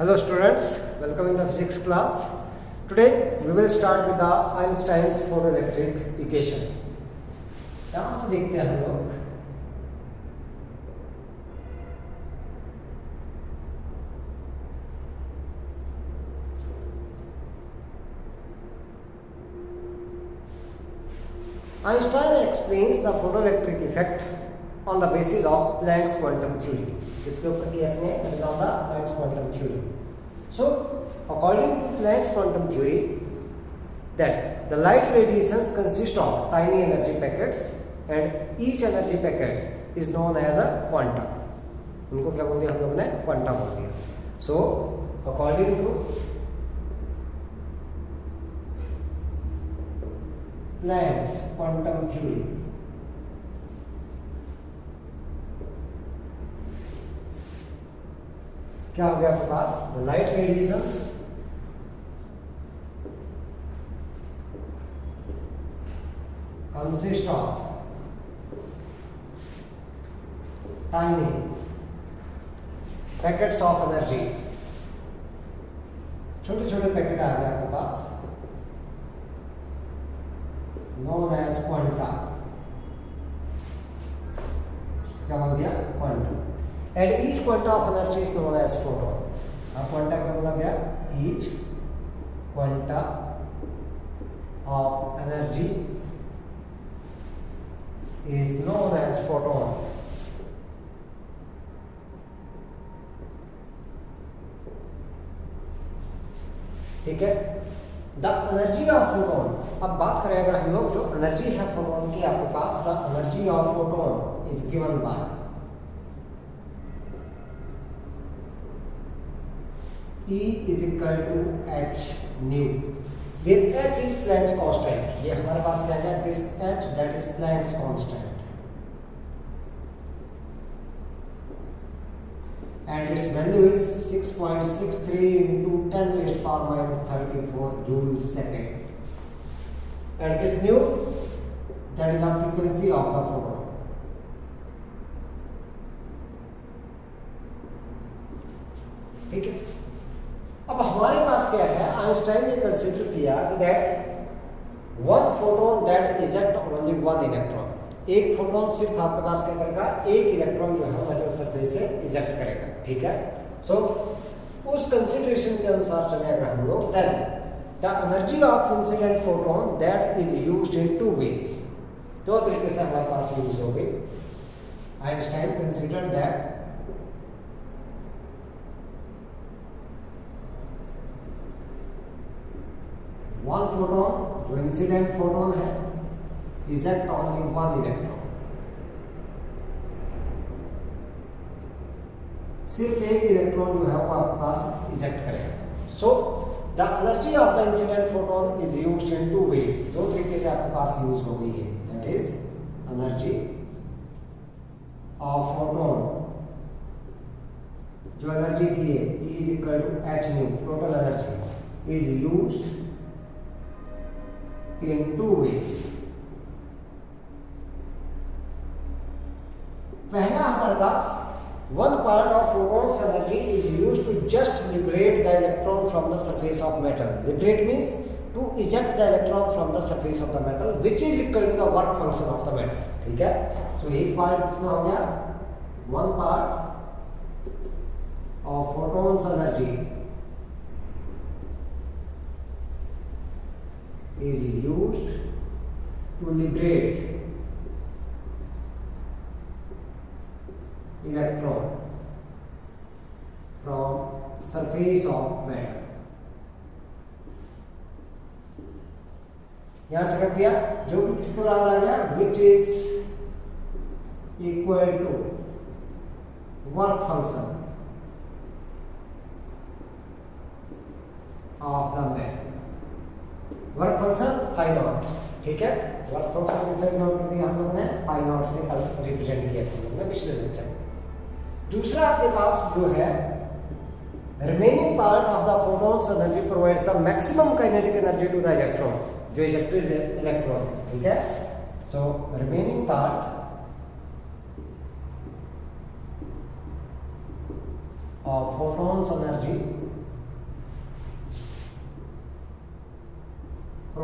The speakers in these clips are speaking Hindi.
Hello students, welcome in the physics class. Today we will start with the Einstein's photoelectric equation. यहाँ से देखते हैं हम लोग Einstein explains the photoelectric effect on the basis of Planck's quantum theory. इसके ऊपर की इसने on the Planck's quantum theory. So, according to Planck's quantum theory, that the light radiations consist of tiny energy packets and each energy packet is known as a quanta. उनको क्या बोल दिया हम लोगों ने क्वांटा बोल दिया. So, according to Planck's quantum theory, क्या हो गया आपके पास? The light radiations consist of tiny packets of energy. छोटे छोटे पैकेट आ गए आपके पास, नोन एज क्वांटा. क्या बोल दिया? Quanta. And each quanta of energy is known as photon. अब quanta क्या बोला गया? Each quanta of energy is known as photon. ठीक है? The energy of photon. अब बात करें अगर हम लोग जो एनर्जी है फोटोन की आपके पास, the energy of photon is given by E is equal to h nu, where h is Planck's constant. ये हमारे पास क्या है? This h, that is Planck's constant, and its value is 6.63 into 10 raised power minus 34 joules second. And this nu, that is the frequency of the photon. ठीक है? अब हमारे पास क्या है? आइंस्टाइन ने कंसीडर किया कि that one photon that eject only one electron. एक फोटोन सिर्फ आपके पास क्या करेगा? एक इलेक्ट्रॉन जो है मेटल सरफेस से इजेक्ट करेगा. ठीक है? सो उस कंसीडरेशन के अनुसार चले अगर हम लोग, then the energy of incident photon that is used in two ways. दो तरीके से हमारे पास यूज हो गई. Einstein consider that one photon जो इंसिडेंट फोटोन है इजेक्ट ओनली वन इलेक्ट्रॉन. सिर्फ एक इलेक्ट्रॉन जो है वो आपके पास इजेक्ट करेगा. So the energy of the incident photon is used in two ways. दो तरीके से आपके पास यूज हो गई है. That is energy of photon, जो एनर्जी थी ये E is equal to h nu, total energy is used in two ways. पहला हमारे पास one part of photon's energy is used to just liberate the electron from the surface of metal. Liberate means to eject the electron from the surface of the metal, which is equal to the work function of the metal. ठीक है? So एक part इसमें हो गया, one part of photon's energy is used to liberate electron from surface of matter. यहां से कर दिया, जो कि किसके बराबर आ गया? which is equal to work function of the matter. Work function phi naught. ठीक है? वर्क फंक्शन के साथ नोट कर दिया हम लोगों ने, फाई नॉट से कल रिप्रेजेंट किया हम लोगों ने पिछले लेक्चर में. दूसरा आपके पास जो है remaining part of the photon's energy provides the maximum kinetic energy to the electron, जो इजेक्टेड इलेक्ट्रॉन है. ठीक है? So remaining part of photons energy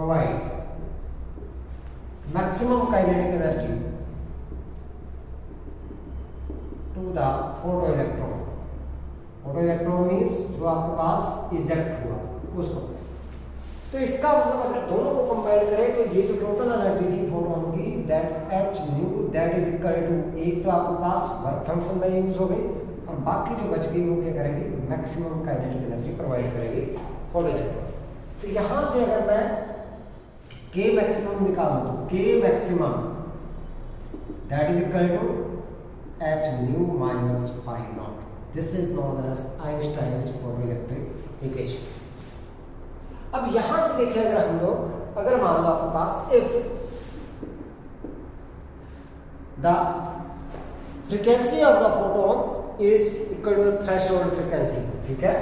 provide maximum kinetic energy to the photoelectron. Photoelectron means जो आपके पास eject हुआ उसको। तो इसका मतलब अगर दोनों को कंबाइन करें तो ये जो टोटल एनर्जी थी फोटोन की that h nu that is equal to, एक तो आपके पास वर्क फंक्शन में यूज हो गई और बाकी जो बच गई वो क्या करेगी, मैक्सिमम काइनेटिक एनर्जी प्रोवाइड करेगी फोटोइलेक्ट्रॉन। तो यहाँ से अगर मैं के मैक्सिमम निकालूं तो K maximum that is equal to h nu minus phi naught. This is known as Einstein's photoelectric equation. अब यहां से देखिए अगर हम लोग, अगर मान लो आपके पास if the frequency of the photon is equal to the threshold frequency, ठीक है,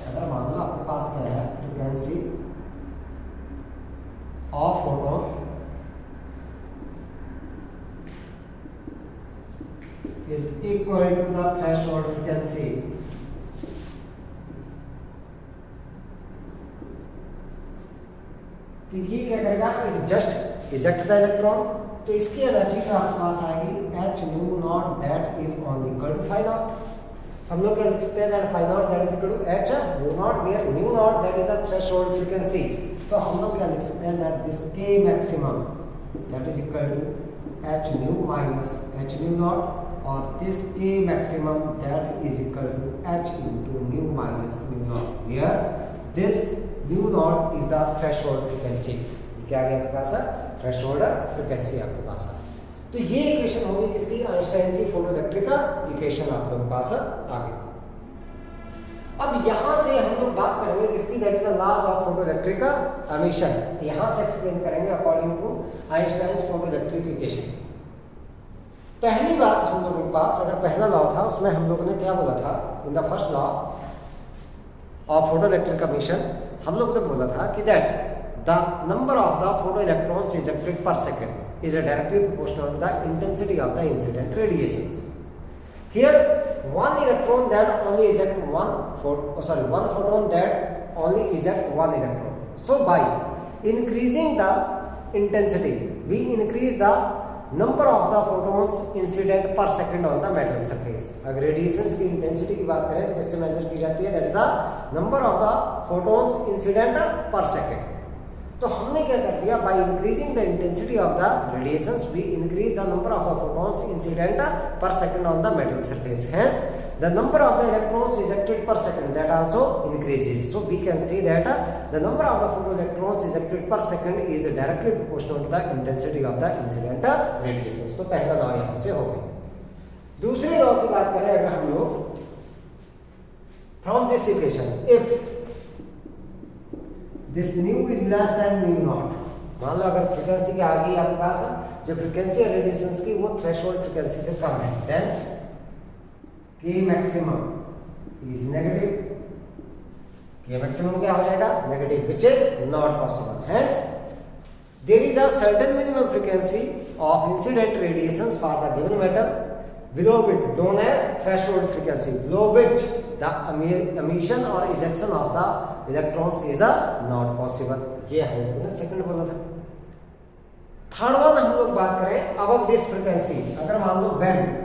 अगर मान लो आपके पास क्या है, frequency of photon is equal to the threshold frequency तो ये क्या करेगा, it just eject the electron. तो इसकी एनर्जी जो आपके पास आएगी h nu not that is on equal to phi nought. हम लोग क्या लिख सकते हैं, that phi not that is equal to h nu naught where nu not that is the threshold frequency. तो हम लोग क्या लिख सकते हैं, that this K maximum that is equal to h nu minus h nu naught और this K maximum that is equal to h into nu minus nu naught where this nu naught is the threshold frequency. क्या गया आपके पास, थ्रेशोल्ड फ्रीक्वेंसी आपके पास है। तो ये इक्वेशन होगी किसकी, आइंस्टाइन की फोटोइलेक्ट्रिक इक्वेशन आप लोगों के पास आ गई। अब यहां से हम लोग बात करेंगे किसकी, that is the laws of photoelectric emission. यहां से एक्सप्लेन करेंगे according to Einstein's photoelectric equation. पहली बात हम लोगों के पास, अगर पहला लॉ था उसमें हम लोगों ने क्या बोला था, in the first law of photoelectric emission हम लोग ने बोला था कि that the number of the photo electrons ejected per second is directly proportional to the intensity of the incident radiations. Here one electron that only eject one photon that only eject one electron. So by increasing the intensity we increase the number of the photons incident per second on the metal surface. अगर रेडिएशंस की इंटेंसिटी की बात करें तो किससे मेजर की जाती है, that is the number of the photons incident per second. तो हमने क्या कर दिया, by increasing the intensity of the radiations we increase the number of the photons incident per second on the metal surface, hence the number of the electrons ejected per second that also increases. So we can say that the number of the photoelectrons ejected per second is directly proportional to the intensity of the incident radiations. तो पहला लॉ यहाँ से हो गई। दूसरे लॉ की बात करें अगर हम लोग, from this equation if this nu is less than mu naught, मान लो अगर फ्रीक्वेंसी की आ गई आपके पास, जो फ्रीक्वेंसी है रेडिएशंस की वो थ्रेशोल्ड फ्रीक्वेंसी से कम है, then K maximum is negative. K maximum क्या हो जाएगा, negative, which is not possible. Hence, there is a certain minimum frequency of incident radiations for the given metal, below which known as threshold frequency, below which the emission or ejection of the electrons is not possible. ये हम लोगों ने सेकंड बोला था। थर्ड वन हम लोग बात करें above this frequency, अगर मान लो when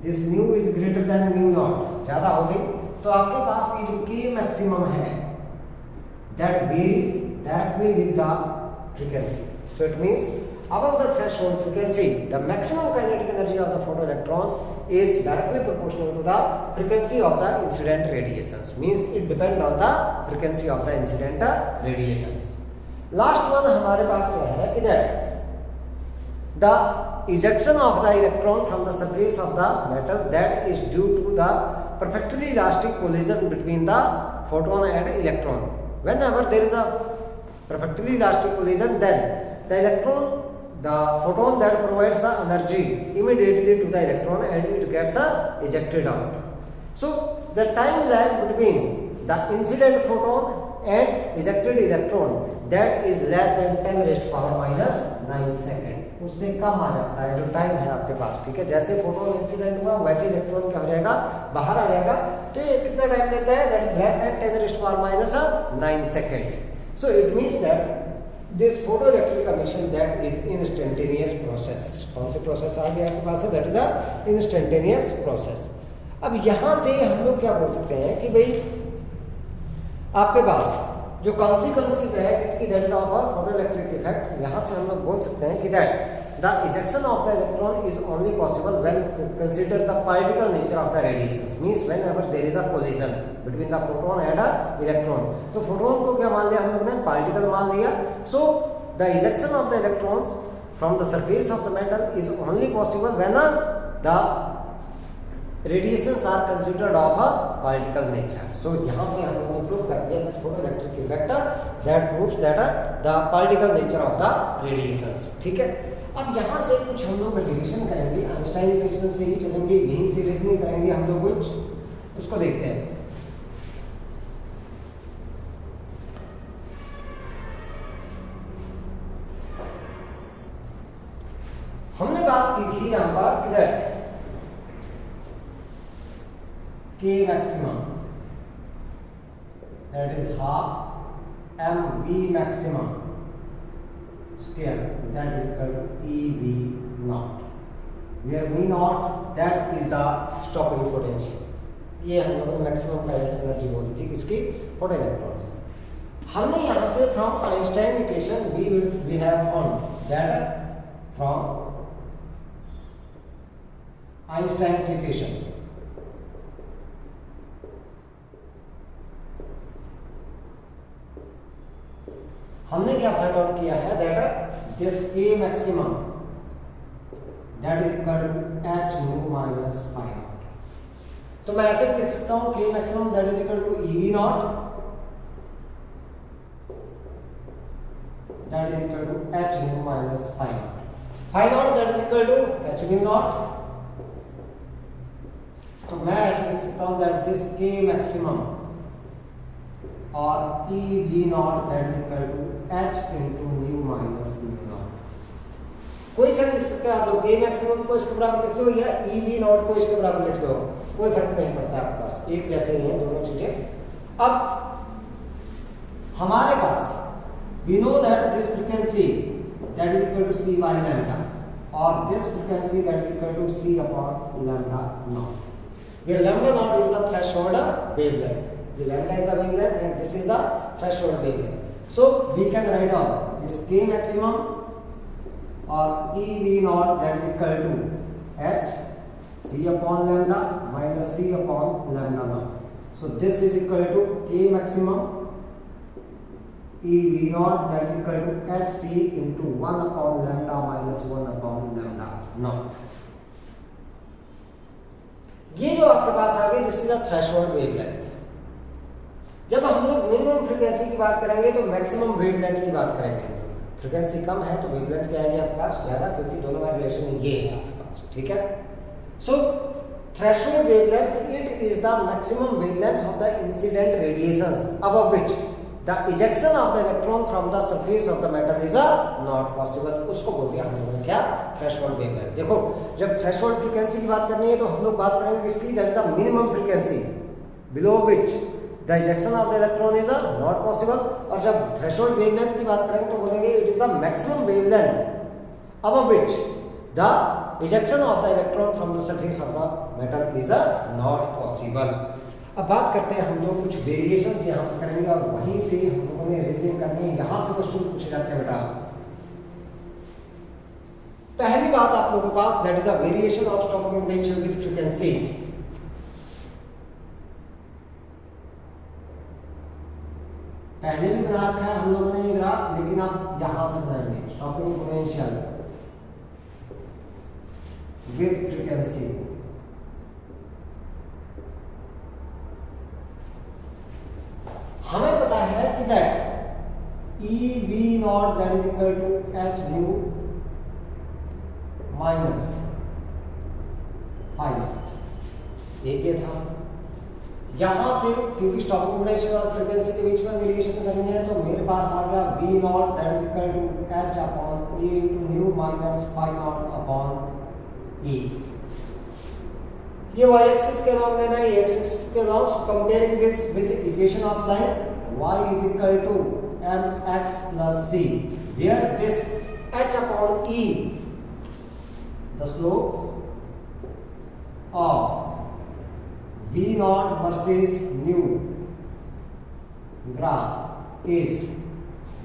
this new is greater then mu naught, ज्यादा हो गई, तो आपके पास ये जो के मैक्सिमम है that varies directly with the frequency. So it means above the threshold frequency the maximum kinetic energy of the photoelectrons is directly proportional to the frequency of the incident radiations, means it depends on the frequency of the incident radiations. Last one हमारे पास क्या है कि that the ejection of the electron from the surface of the metal that is due to the perfectly elastic collision between the photon and electron. Whenever there is a perfectly elastic collision, then the photon that provides the energy immediately to the electron and it gets ejected out. So the time lag between the incident photon and ejected electron that is less than 10⁻⁻⁹ second, उससे कम आ जाता है जो टाइम है आपके पास, ठीक है। जैसे फोटोन इंसिडेंट हुआ वैसे इलेक्ट्रॉन क्या हो जाएगा, बाहर आ जाएगा। तो ये कितना टाइम लेता है, that is less than 10⁻⁹ second. So it means that this photo electric emission that is instantaneous process. कौन सी प्रोसेस आ गई आपके पास है? That is a instantaneous process. अब यहाँ से हम लोग क्या बोल सकते हैं कि भाई आपके पास जो कॉन्सिक्वेंसेज है इसकी, that is of a photo electric effect. यहाँ से हम लोग बोल सकते हैं कि that the ejection of the electron is only possible when consider the particle nature of the radiations, means whenever there is a collision between the photon and a electron. तो फोटोन को क्या मान लिया हम लोग ने? पार्टिकल मान लिया। So the ejection of the electrons from the surface of the metal is only possible when the radiations are considered of a particle nature. So यहाँ से हम लोगों ने प्रूव कर दिया this photoelectric effect that proves that the particle nature of the radiations. ठीक है, अब यहाँ से कुछ हम लोग रिलेशन करेंगे, आइंस्टाइन इक्वेशन से ही चलेंगे, यहीं से रीजनिंग करेंगे हम लोग, कुछ उसको देखते हैं। हमने बात की थी यहाँ पर कि that K maximum that is half mv maximum square that is equal to ev naught, where v naught that is the stopping potential। ये हम लोगों ने मैक्सिमम का एनर्जी बोली थी किसकी? Photo electrons. हमने यहाँ से from Einstein equation we have found that from Einstein equation हमने क्या फाइंड आउट किया है? That this K maximum that is equal to h nu minus phi naught. तो मैं ऐसे लिख सकता हूं K maximum that is equal to ev naught that is equal to h nu minus phi naught. phi naught that is equal to h nu not. तो मैं ऐसे लिख सकता हूं दैट दिस K मैक्सिमम और ev naught that is equal to h into nu minus nu naught. कोई सा लिख सकते हैं आप लोग, K मैक्सिमम को इसके बराबर लिख लो या ev नॉट को इसके बराबर लिख दो, कोई फर्क नहीं पड़ता आपके पास, एक जैसे ही हैं दोनों चीजें। अब हमारे पास we know that this frequency that is equal to c by lambda or this frequency that is equal to c upon lambda naught, where lambda naught is the threshold wavelength, the lambda is the wavelength and this is the threshold wavelength। So we can write down this K maximum or ev naught that is equal to h c upon lambda minus c upon lambda naught। So this is equal to K maximum ev naught that is equal to h c into 1 upon lambda minus 1 upon lambda naught। ये जो आपके पास आ गई this is a threshold wavelength. जब हम लोग मिनिमम फ्रीक्वेंसी की बात करेंगे तो मैक्सिमम वेवलेंथ की बात करेंगे। फ्रीक्वेंसी कम है तो वेवलेंथ क्या आएगी आपके पास? ज्यादा, क्योंकि दोनों में रिलेशन ये है आपके पास। ठीक है, so threshold wavelength it is the maximum wavelength of the incident radiations above which the ejection of the electron from the surface of the metal is not possible. उसको बोल दिया हम लोगों ने क्या? Threshold wavelength. देखो जब थ्रेशोल्ड फ्रीक्वेंसी की बात करनी है तो हम लोग बात करेंगे किसकी? That is the minimum frequency below which the ejection of the electron is not possible. और जब थ्रेशोल्ड वेवलेंथ की बात करेंगे तो बोलेंगे it is the maximum wavelength above which the ejection of the electron from the surface of the metal is not possible. अब बात करते हैं हम लोग कुछ वेरिएशंस यहाँ पर करेंगे और वहीं से हम लोगों ने रीजनिंग करनी है। यहाँ से क्वेश्चन पूछे जाते हैं बेटा। पहली बात आप लोगों के पास that is a variation of stopping potential with frequency. पहले भी बना रखा है हम लोगों ने ये ग्राफ, लेकिन आप यहां से बनाएंगे स्टॉपिंग पोटेंशियल विद फ्रीक्वेंसी। हमें पता है कि that E V not that is equal to h nu minus 5। एक ये था। यहां से क्योंकि स्टॉपिंग पोटेंशियल और फ्रीक्वेंसी के बीच में वेरिएशन करनी है तो मेरे पास आ गया v not that is equal to h upon a into nu minus 5 nought upon e. ये y एक्सिस के अलॉन्ग लेना है, x एक्सिस के along. Comparing this with equation of line y is equal to mx plus c, where this h upon e, the slope of v naught versus nu graph is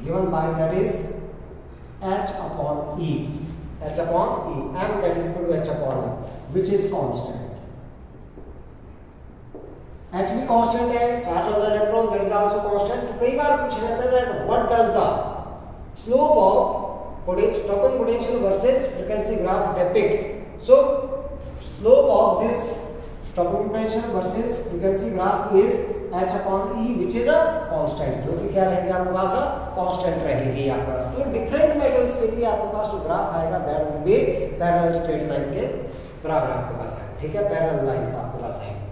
given by, that is h upon e, h upon e, m that is equal to h upon e, which is constant. h भी कांस्टेंट है, charge of the electron that is also constant. तो कई बार पूछ लेते हैं that what does the slope of stopping potential versus frequency graph depict. So slope of this stopping potential versus frequency graph is h upon e, which is a constant, जो कि क्या रहेगी आपके पास, कांस्टेंट रहेगी आपके पास. तो डिफरेंट मेटल्स के लिए आपके पास जो ग्राफ आएगा that will be parallel straight line के बराबर आपके पास है. ठीक है, पैरेलल लाइंस आपके पास आएंगी.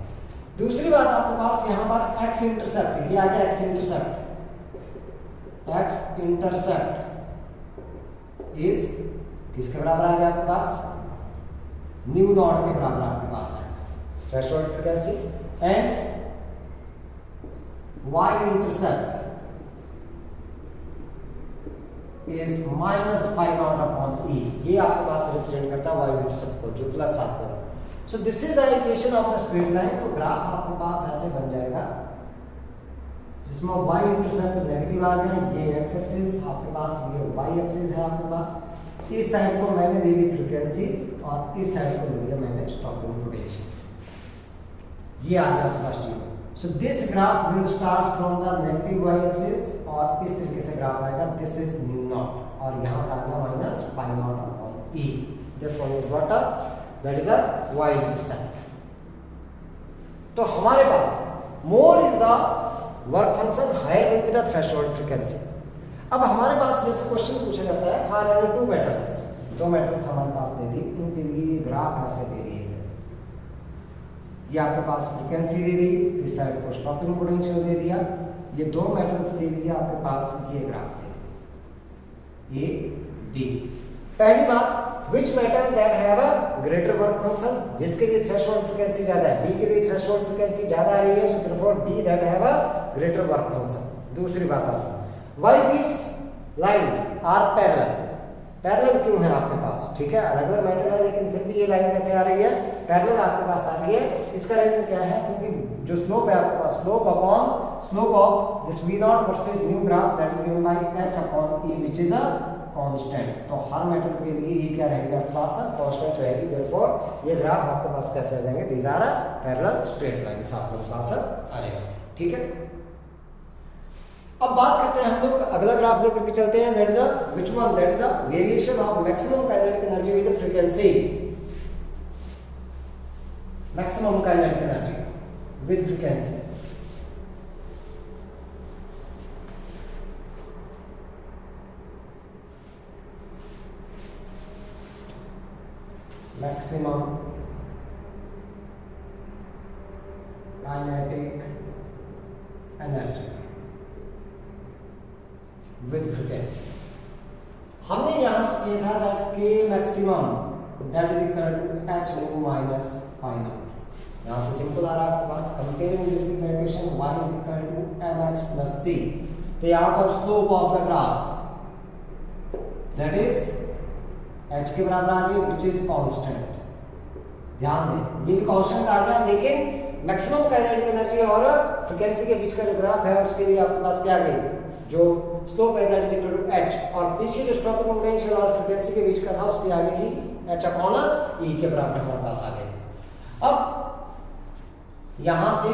दूसरी बात आपके पास यहाँ पर x इंटरसेप्ट, ये आ गया x intercept. x intercept is किसके बराबर आ गया आपके पास, न्यू नॉट के बराबर आपके पास है threshold frequency. And y intercept is minus five nought upon e. ये आपके पास रिप्रेजेंट करता है y इंटरसेप्ट को, जो प्लस आपको. So this is the equation of the straight line. तो ग्राफ आपके पास ऐसे बन जाएगा जिसमें y इंटरसेप्ट नेगेटिव आ गया, ये x एक्सिस आपके पास, ये y एक्सिस है आपके पास. इस साइड को मैंने दे दी फ्रीक्वेंसी और इस साइड को ले दिया मैंने स्टॉपिंग पोटेंशियल. ये आ गया first zero. So this graph will start from the negative y axis और इस तरीके से ग्राफ आएगा. दिस इज न्यू नॉट और यहाँ पर आ गया minus five nought upon e. This one is what, that is the y intercept. तो हमारे पास more is the work function, higher will be the threshold frequency. अब हमारे पास जैसे क्वेश्चन पूछा जाता है, फॉर एनी टू मेटल्स, दो मेटल्स हमारे पास दे दी, उनके लिए ग्राफ ऐसे दे दिए. ये आपके पास फ्रीक्वेंसी दे दी, इस साइड को स्टॉपिंग पोटेंशियल दे दिया, ये दो मेटल्स दे दिया आपके पास, ये ग्राफ दे दिया ए बी. पहली बात, which metal that have a greater work function, जिसके लिए थ्रेशोल्ड फ्रीक्वेंसी ज्यादा है, बी के लिए थ्रेशोल्ड फ्रीक्वेंसी ज्यादा आ रही है, so therefore B that have a greater work function. दूसरी बात है, why these lines are parallel. Parallel क्यों है आपके पास, ठीक है, अलग अलग मेटल है लेकिन फिर भी ये लाइन कैसे आ रही है, पैरेलल आपके पास आ रही है. इसका रीजन क्या है, क्योंकि जो स्लोप है आपके पास, slope upon slope of this v nought versus nu graph that is given by h upon e, which is a constant. तो हर मेटल के लिए ये क्या रहेगी आपके पास, कांस्टेंट रहेगी. देयरफॉर ये ग्राफ आपके पास कैसे आ जाएंगे, these are parallel straight lines आपके पास आ जाएंगे. ठीक है, अब बात करते हैं हम लोग, अगला ग्राफ लेकर के चलते हैं. That is a which one, that is a variation of maximum kinetic energy with frequency. Maximum kinetic energy with frequency. Maximum kinetic energy with frequency. हमने यहां से किया था that k maximum that is equal to h nu minus five nought. यहां से सिंपल आ रहा है आपके पास, comparing this with the equation y is equal to mx plus c. तो यहां पर slope of the graph that is h के बराबर आ गई, विच इज कांस्टेंट. ध्यान दें, ये भी कांस्टेंट आ गया, लेकिन मैक्सिमम काइनेटिक एनर्जी और फ्रीक्वेंसी के बीच का जो ग्राफ है उसके लिए आपके पास क्या आ गई, जो स्लोप है that is equal to h, और पीछे जो स्टॉपिंग पोटेंशियल और फ्रीक्वेंसी के बीच का था उसकी आगे थी h अपॉन e के बराबर हमारे पास आ गई थी. अब यहां से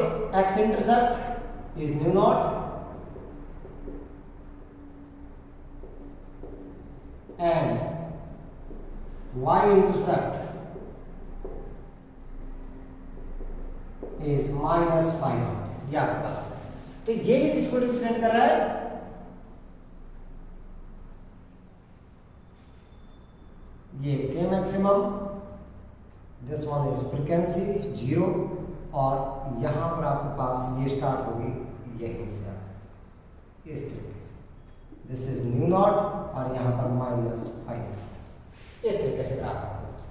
x intercept is new not and y intercept is minus five not. ये आपके पास है. तो ये भी किसको रिप्रेजेंट कर रहा है, ये k maximum, this one is frequency zero, और यहां पर आपके पास ये स्टार्ट होगी यहीं से इस तरीके से, दिस इज न्यू नॉट और यहां पर माइनस फाइव. इस तरीके से ग्राफ आपके पास.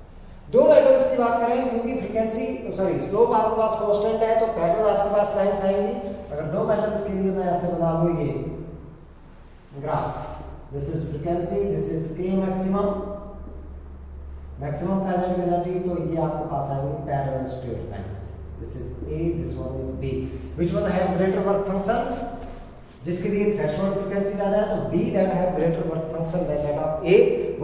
दो मेटल्स की बात करें, क्योंकि फ्रीक्वेंसी सॉरी स्लोप आपके पास कांस्टेंट है तो पैरेलल आपके पास लाइंस आएंगी. अगर दो मेटल्स के लिए मैं ऐसे बना लूं, ये graph. This is frequency, this is K maximum. Maximum kinetic energy, तो ये आपके पास आएंगे parallel straight lines. This is A, this one is B. Which one have greater work function? जिसके लिए threshold frequency ज़्यादा है तो B that have greater work function than that of A.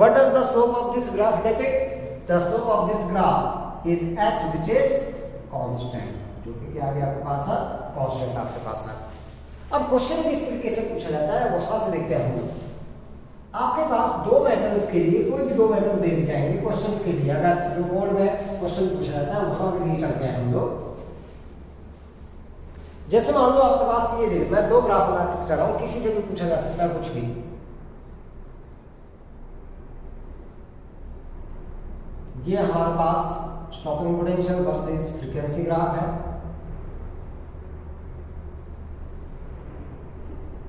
What does the slope of this graph depict? The slope of this graph is h, which is constant. जो कि क्या आ गया आपके पास है? Constant आपके पास है. अब क्वेश्चन किस तरीके से पूछा जाता है वहां से देखते हैं हम. आपके पास दो मेटल्स के लिए कोई भी दो मेटल दे दी जाएंगे क्वेश्चंस के लिए. अगर जो बोर्ड में क्वेश्चन पूछा जाता है वहां के लिए चलते हैं हम लोग. जैसे मान लो आपके पास ये दे, मैं दो ग्राफ बना के पूछा रहा हूं, किसी से भी पूछा जा सकता है कुछ भी. ये हमारे पास stopping potential versus frequency graph है.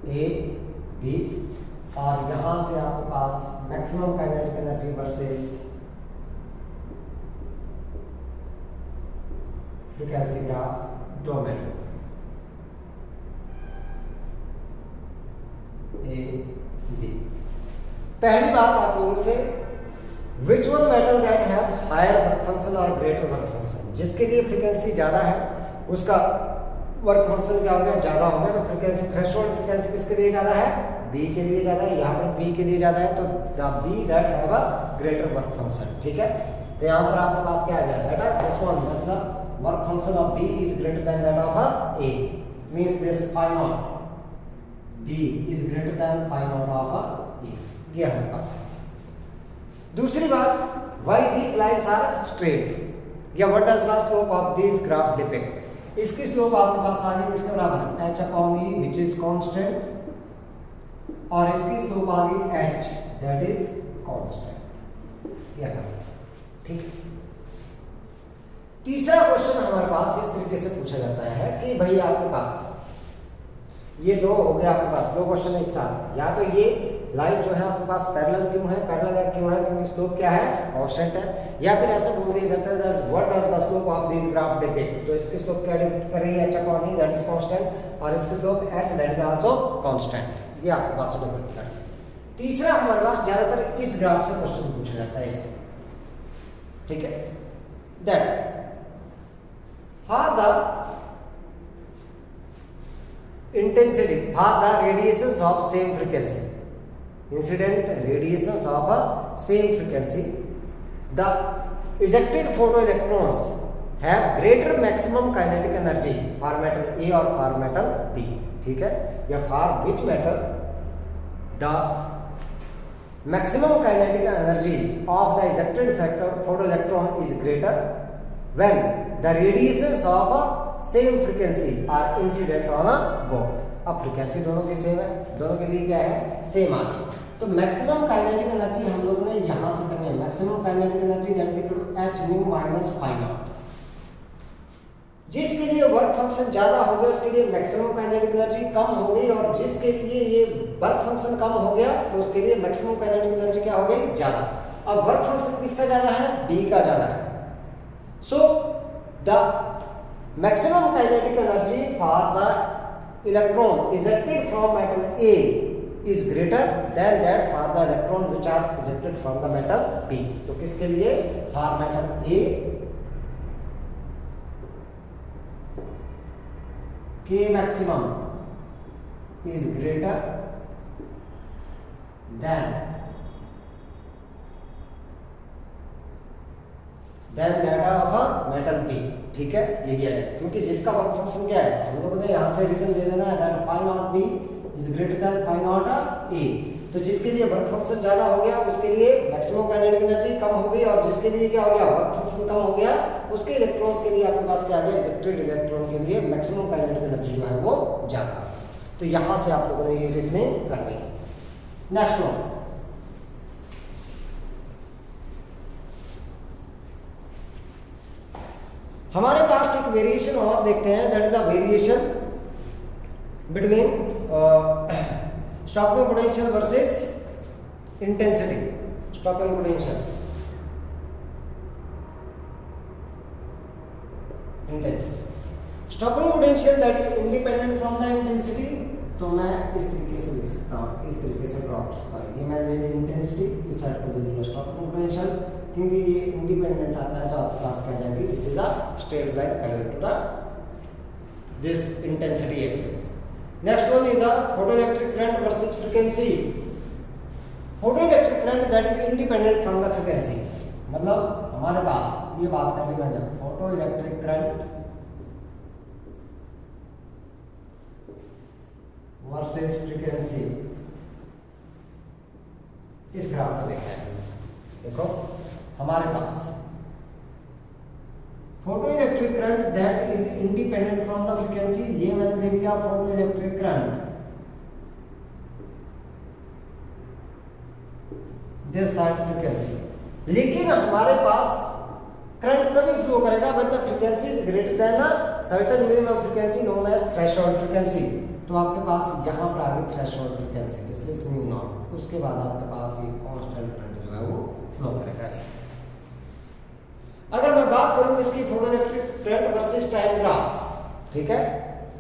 ए बी, और यहां से आपके पास maximum kinetic energy versus frequency graph, दो मेटल्स ए बी. पहली बात आप लोगों से, which one metal that have higher work function और ग्रेटर वर्क फंक्शन. जिसके लिए फ्रीक्वेंसी ज्यादा है उसका वर्क फंक्शन क्या हो गया? ज्यादा हो गया. तो फ्रीक्वेंसी थ्रेशोल्ड फ्रीक्वेंसी किसके लिए ज्यादा है? बी के लिए ज्यादा है. यहाँ पर बी के लिए ज्यादा है तो the B that have a greater work function. ठीक है, तो यहाँ पर आपके पास क्या आ गया? दैट है this one, that is the work function of B is greater than that of a A. Means this phi naught B is greater than phi naught of a A. ये हमारे पास है. दूसरी बात, why these lines are straight या what does the slope of this graph depict. इसकी स्लोप आपके पास आ गई किसके बराबर? h upon e which is constant, और इसकी स्लोप आ गई h दैट इज कांस्टेंट. ये हमारे पास ठीक है. तीसरा क्वेश्चन हमारे पास इस तरीके से पूछा जाता है कि भाई आपके पास ये दो हो गया, आपके पास दो क्वेश्चन एक साथ. या तो ये लाइन जो है आपके पास पैरेलल क्यों है? पैरेलल क्यों है? क्योंकि स्लोप क्या है? कांस्टेंट है. या फिर ऐसा बोल दिया जाता है that what does the slope of this graph depict. तो इसकी स्लोप क्या डिपिक्ट कर रही है? h upon e that is constant, और इसकी slope h that is also constant. ये आपके पास डिपेंड करता है. तीसरा हमारे पास ज्यादातर इस ग्राफ से क्वेश्चन पूछा जाता है इससे. ठीक है, that for the intensity for the radiations of same frequency, incident radiations of a same frequency, the ejected photo electrons have greater maximum kinetic energy for metal A और फॉर मेटल बी. ठीक है, या for which metal the maximum kinetic energy of the ejected photoelectron is greater when the radiations of a same frequency are incident on a both. अब फ्रीक्वेंसी दोनों की सेम है, दोनों के लिए क्या है? सेम आ गई. तो मैक्सिमम काइनेटिक एनर्जी हम लोग ने यहां से करनी है. Maximum kinetic energy that is equal to h nu minus phi naught. जिसके लिए वर्क फंक्शन ज्यादा हो गया उसके लिए मैक्सिमम काइनेटिक एनर्जी कम हो गई, और जिसके लिए ये वर्क फंक्शन कम हो गया तो उसके लिए मैक्सिमम काइनेटिक एनर्जी क्या हो गई? ज्यादा. अब वर्क फंक्शन किसका ज्यादा है? बी का ज्यादा है. So the maximum kinetic energy for the electron ejected from metal A is greater than that for the electron which are ejected from the metal B. तो किसके लिए? for metal A K maximum is greater than that of a metal B. ठीक है, यही है, क्योंकि जिसका वर्क फंक्शन क्या है हम लोगों ने यहाँ से रीजन दे देना है that phi naught B is greater than phi naught A. तो जिसके लिए वर्क फंक्शन ज्यादा हो गया उसके लिए मैक्सिमम काइनेटिक एनर्जी कम हो गई, और जिसके लिए क्या हो गया? वर्क फंक्शन कम हो गया, उसके इलेक्ट्रॉन्स के लिए आपके पास क्या आ गया? इजेक्टेड इलेक्ट्रॉन के लिए मैक्सिमम काइनेटिक एनर्जी जो है वो ज्यादा. तो यहां से आप लोगों ने ये रीजनिंग करनी है. नेक्स्ट वन, हमारे पास एक वेरिएशन और देखते हैं, that is a variation between stopping potential versus intensity. Stopping potential intensity. Stopping potential that is independent from the intensity तो मैं इस तरीके से लिख सकता हूँ, इस तरीके से ड्रॉ कर सकता हूँ। ये मैंने ले ली इंटेंसिटी, इस साइड को ले लिया स्टॉकिंग पोटेंशियल, क्योंकि ये इंडिपेंडेंट आता है तो आपके पास क्या जाएगी, this is a straight line parallel to the this intensity axis. Next one is a photoelectric current versus frequency. Photoelectric current that is independent from the frequency. मतलब हमारे पास ये बात कर ली मैंने, photoelectric current versus frequency, इस ग्राफ को देखा है। देखो हमारे पास photoelectric current that is independent from the frequency, ये मैंने ले लिया photoelectric current, this side frequency. लेकिन हमारे पास करंट तभी फ्लो करेगा when the frequency is greater than a certain minimum frequency known as threshold frequency. तो आपके पास यहाँ पर आ गई threshold frequency, this is mu naught. उसके बाद आपके पास ये कांस्टेंट करंट जो है वो फ्लो करेगा ऐसे। अगर मैं बात करूं इसकी photoelectric current versus time graph, ठीक है,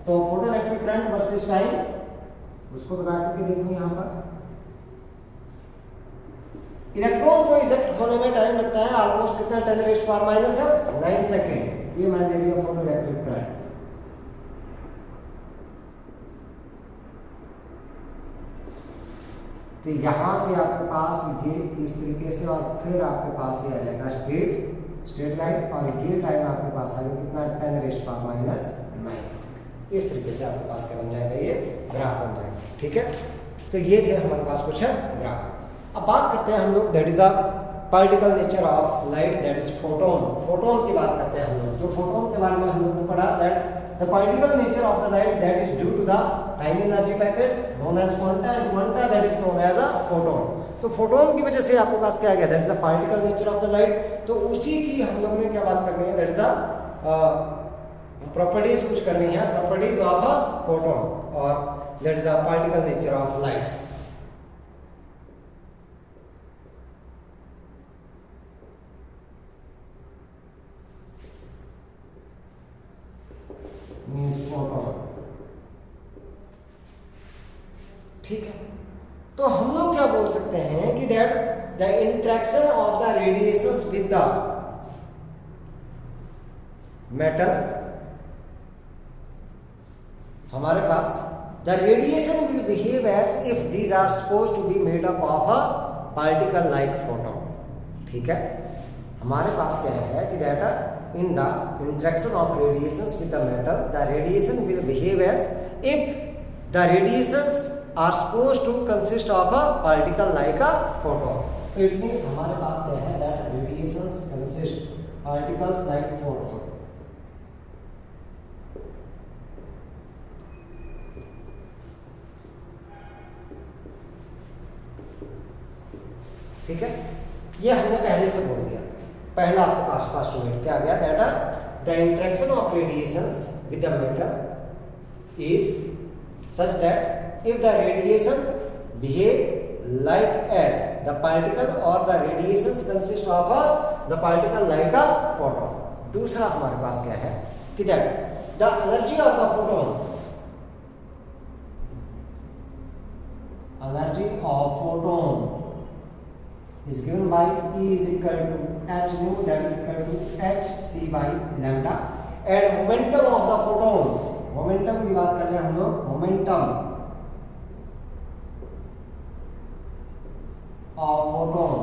तो फोटोइलेक्ट्रिक करंट वर्सेस टाइम उसको बता करके देखूं यहां पर। इलेक्ट्रॉन को इजेक्ट होने में टाइम लगता है ऑलमोस्ट कितना, 10⁻⁹ सेकंड। ये मान ले लिया फोटोइलेक्ट्रिक करंट। तो यहां से आपके पास ये इस तरीके से, और फिर आपके पास ये आ जाएगा स्ट्रेट लाइन, और ये टाइम आपके पास आएगा कितना, 10⁻⁹ इस तरीके से आपके पास क्या बन जाएगा, ये ग्राफ बन जाएगा। ठीक है, तो ये थे हमारे पास कुछ ग्राफ। अब बात करते हैं हम लोग that is a particle nature of light, that is photon. Photon की बात करते हैं हम लोग। जो फोटोन के बारे में हम लोगों ने पढ़ा, that the particle nature of the light that is due to the time energy packet known as quanta, and quanta that is known as a photon. तो फोटोन की वजह से आपके पास क्या आ गया, that is the particle nature of the light. तो उसी की हम लोगों ने क्या बात करनी है, दैट इज अ प्रॉपर्टीज कुछ करनी है, प्रॉपर्टीज ऑफ अ फोटोन, और that is a particle nature of light. Means photon. ठीक है, तो हम लोग क्या बोल सकते हैं कि that the interaction of the radiations with the metal, हमारे पास the radiation will behave as if these are suppose to be made up of a particle like photon. ठीक है, हमारे पास क्या है कि that in the interaction of radiations with the metal, the radiation will behave as if the radiations are supposed to consist of a particle like a photon. So it means हमारे पास क्या है, that radiations consist particles like photon. ठीक है, ये हमने पहले से बोल दिया। पहला आपके पास फर्स्ट यूनिट क्या आ गया, that the interaction of radiations with the metal is such that if the radiation behave like as the particle और the radiations consist of the particle like a photon. दूसरा हमारे पास क्या है कि that the energy of the photon, energy of photon is given by E is equal to h nu, that is equal to h c by lambda, and momentum of the photon, momentum की बात कर रहे हैं हम लोग, momentum of photon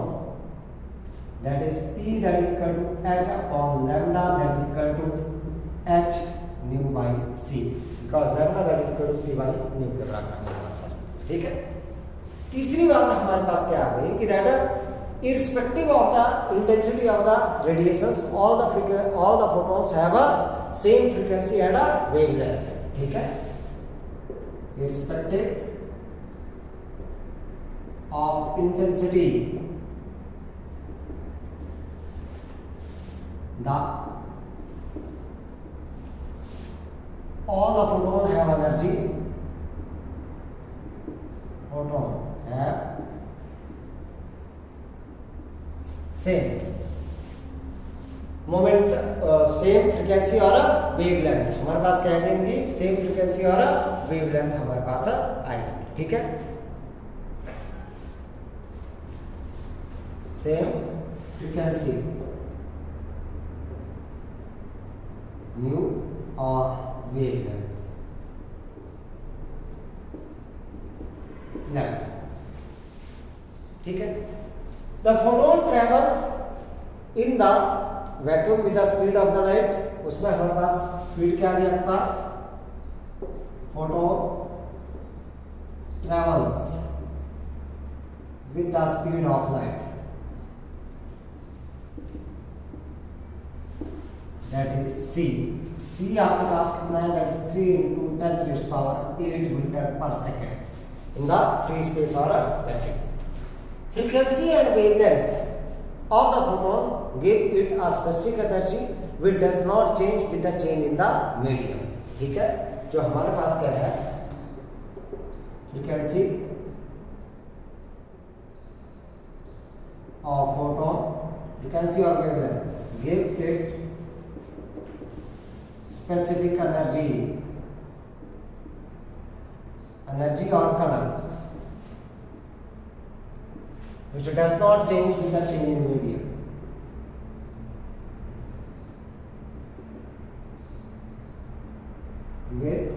that is P, that is equal to h upon lambda, that is equal to h nu by c, because lambda that is equal to c by nu के बराबर है सर। ठीक है, तीसरी बात हमारे पास क्या आ गई कि that irrespective of the intensity of the radiations, all the photons have a same frequency and a wavelength. ठीक है, irrespective of intensity, all the photon have energy, photon have same moment, same frequency और वेवलेंथ हमारे पास क्या आएगी, सेम फ्रीक्वेंसी और वेवलेंथ हमारे पास आएगी। ठीक है, सेम फ्रीक्वेंसी न्यू और वेवलेंथ। ठीक है, the photon travel in the vacuum with the speed of the light. उसमें हमारे पास स्पीड क्या आ रही है आपके पास, photon travels with the speed of light, that is C. C आपके पास कितना है, that is 3 × 10⁸ metre per second in the free space और vacuum. Frequency and wavelength of the photon give it a specific energy which does not change with the change in the medium। ठीक है, जो हमारे पास क्या है, frequency of photon, frequency or wavelength give it specific energy or color which does not change with the change in medium। with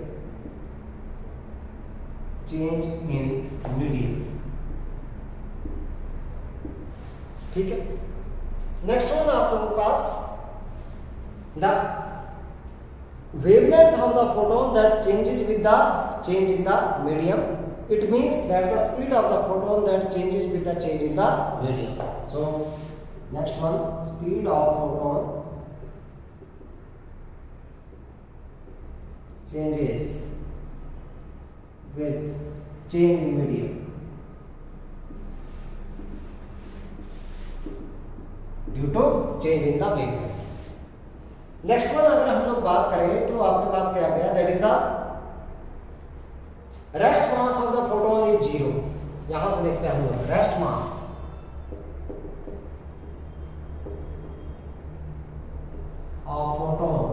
change in medium। ठीक है, नेक्स्ट वन आप लोगों के पास the wavelength of the photon that changes with the change in the medium। It means that the speed of the photon that changes with the change in the medium। So next one, speed of photon changes with change in medium due to change in the wavelength। Next one अगर हम लोग बात करें तो आपके पास क्या आ गया, that is the rest mass of the photon is 0। यहां से देखते हैं हम लोग, rest mass of photon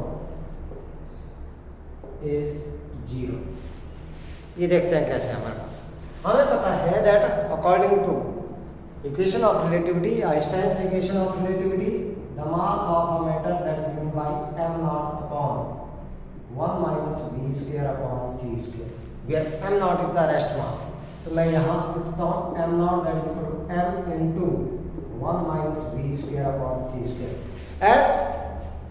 is 0। ये देखते हैं कैसे हमारे पास, हमें पता है that according to equation of relativity, Einstein's equation of relativity, the mass of a matter that is given by m0 upon 1 - v² upon c², where m0 is the rest mass। तो मैं यहाँ से लिखता हूँ m0 that is equal to m into 1 - v² upon c²। as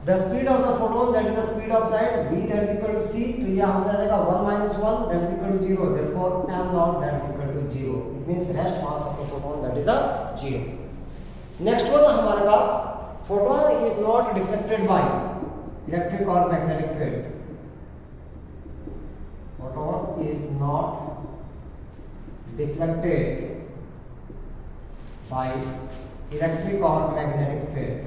the speed of the photon that is the speed of light, v that is equal to c, तो यहाँ से आएगा 1 - 1 that is equal to 0, therefore m0 that is equal to 0। it means rest mass of the photon that is a 0। next one हमारे पास, photon is not deflected by electric or magnetic field। photon is not deflected by electric or magnetic field।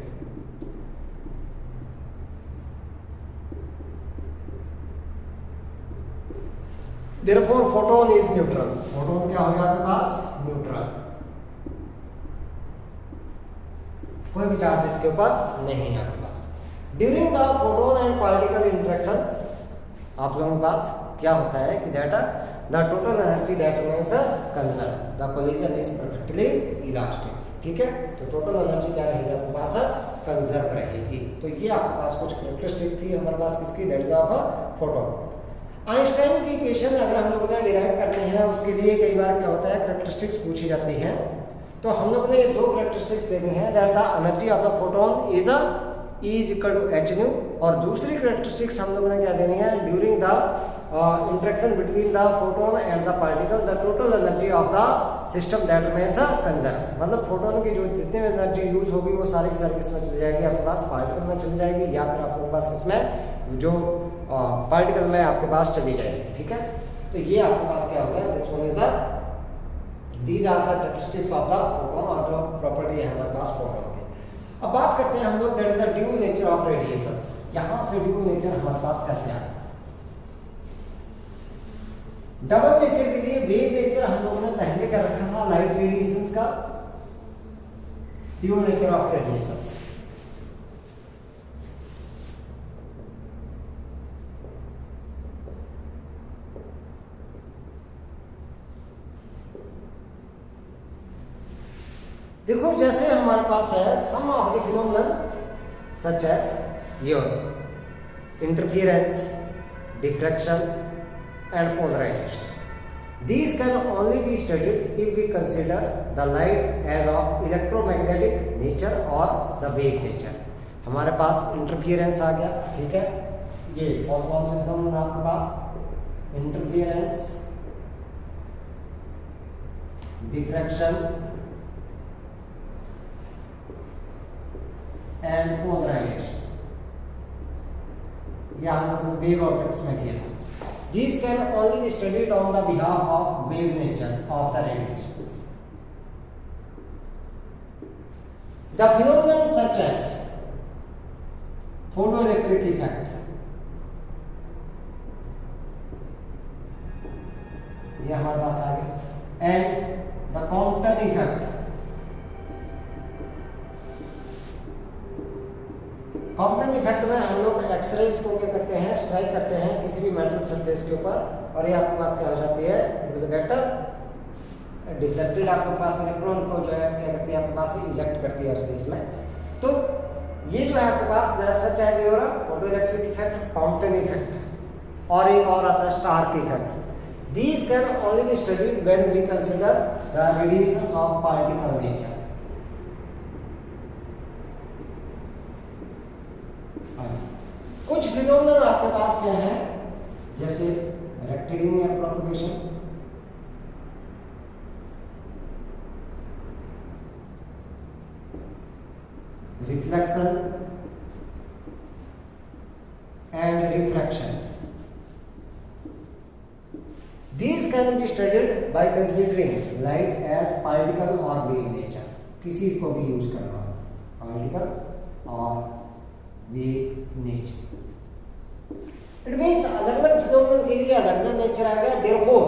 therefore photon is neutral। photon क्या हो गया आपके पास, न्यूट्रल, कोई भी चार्ज इसके ऊपर नहीं है आपके पास। During the photon and particle interaction आप लोगों के पास क्या होता है कि that the total energy that means conserve, the collision is perfectly elastic. ठीक है, तो टोटल एनर्जी क्या रहेगी आपके पास, कंजर्व रहेगी। तो ये आपके पास कुछ कैरेक्टरिस्टिक्स थी हमारे पास किसकी, that is of photon. Einstein की इक्वेशन अगर हम लोग ने डिराइव करनी है, उसके लिए कई बार क्या होता है, कैरेक्टरिस्टिक्स पूछी जाती हैं। तो हम लोग ने दो कैरेक्टरिस्टिक्स देनी है, that the energy of the photon is E is equal to h nu, और दूसरी कैरेक्टरिस्टिक्स हम लोगों ने क्या देनी है, during the interaction between the photon and the particle the total energy of the system that means conserve. मतलब फोटोन की जो जितनी भी एनर्जी यूज होगी वो सारी की सारी किसमें चली जाएगी, आपके पास पार्टिकल में चली जाएगी, या फिर आपके पास किसमें, जो पार्टिकल में आपके पास चली जाएगी। ठीक है, तो ये आपके पास क्या हो गया, this one is the, these are the characteristics of the photon, और जो प्रॉपर्टी है हमारे पास फोटोन की। अब बात करते हैं हम लोग, that is the dual nature of radiations. यहां से ड्यूल नेचर हमारे पास कैसे आया। डबल नेचर के लिए वेव नेचर हम लोगों ने पहले कर रखा था लाइट रेडिएशंस का, ड्यूल नेचर ऑफ रेडिएशंस। देखो जैसे हमारे पास है some of the phenomenon such as your interference, diffraction and polarisation. These can only be studied if we consider the light as of electromagnetic nature or the wave nature. हमारे पास इंटरफियरेंस आ गया, ठीक है. ये और कौन से फिनोमेनन आपके पास? Interference, diffraction and polarisation. ये हम लोगों ने वेव ऑप्टिक्स में किया था. These can only be studied on the behalf of wave nature of the radiations. The phenomenon such as photoelectric effect, ये हमारे पास आ गया, and the Compton effect. Compton effect में हम लोग एक्सरेज को क्या करते हैं, स्ट्राइक करते हैं किसी भी मेटल सरफेस के ऊपर, और ये आपके पास क्या हो जाती है, इट विल गेट डिफ्लेक्टेड. आपके पास इलेक्ट्रॉन को जो है क्या करती है, आपके पास इजेक्ट करती है उस केस में. तो ये जो है आपके पास such as your photo electric effect, Compton effect, और एक और आता है Stark effect. These can only be studied when we consider the radiations of particle nature. कुछ फिनोमेनन आपके पास क्या है, जैसे rectilinear propagation, reflection and refraction. These can be studied by considering light as particle or wave nature. किसी को भी यूज करना हो, पार्टिकल और वेव नेचर. इट मीन्स अलग अलग फिनोमेनन के लिए अलग अलग नेचर आ गया. Therefore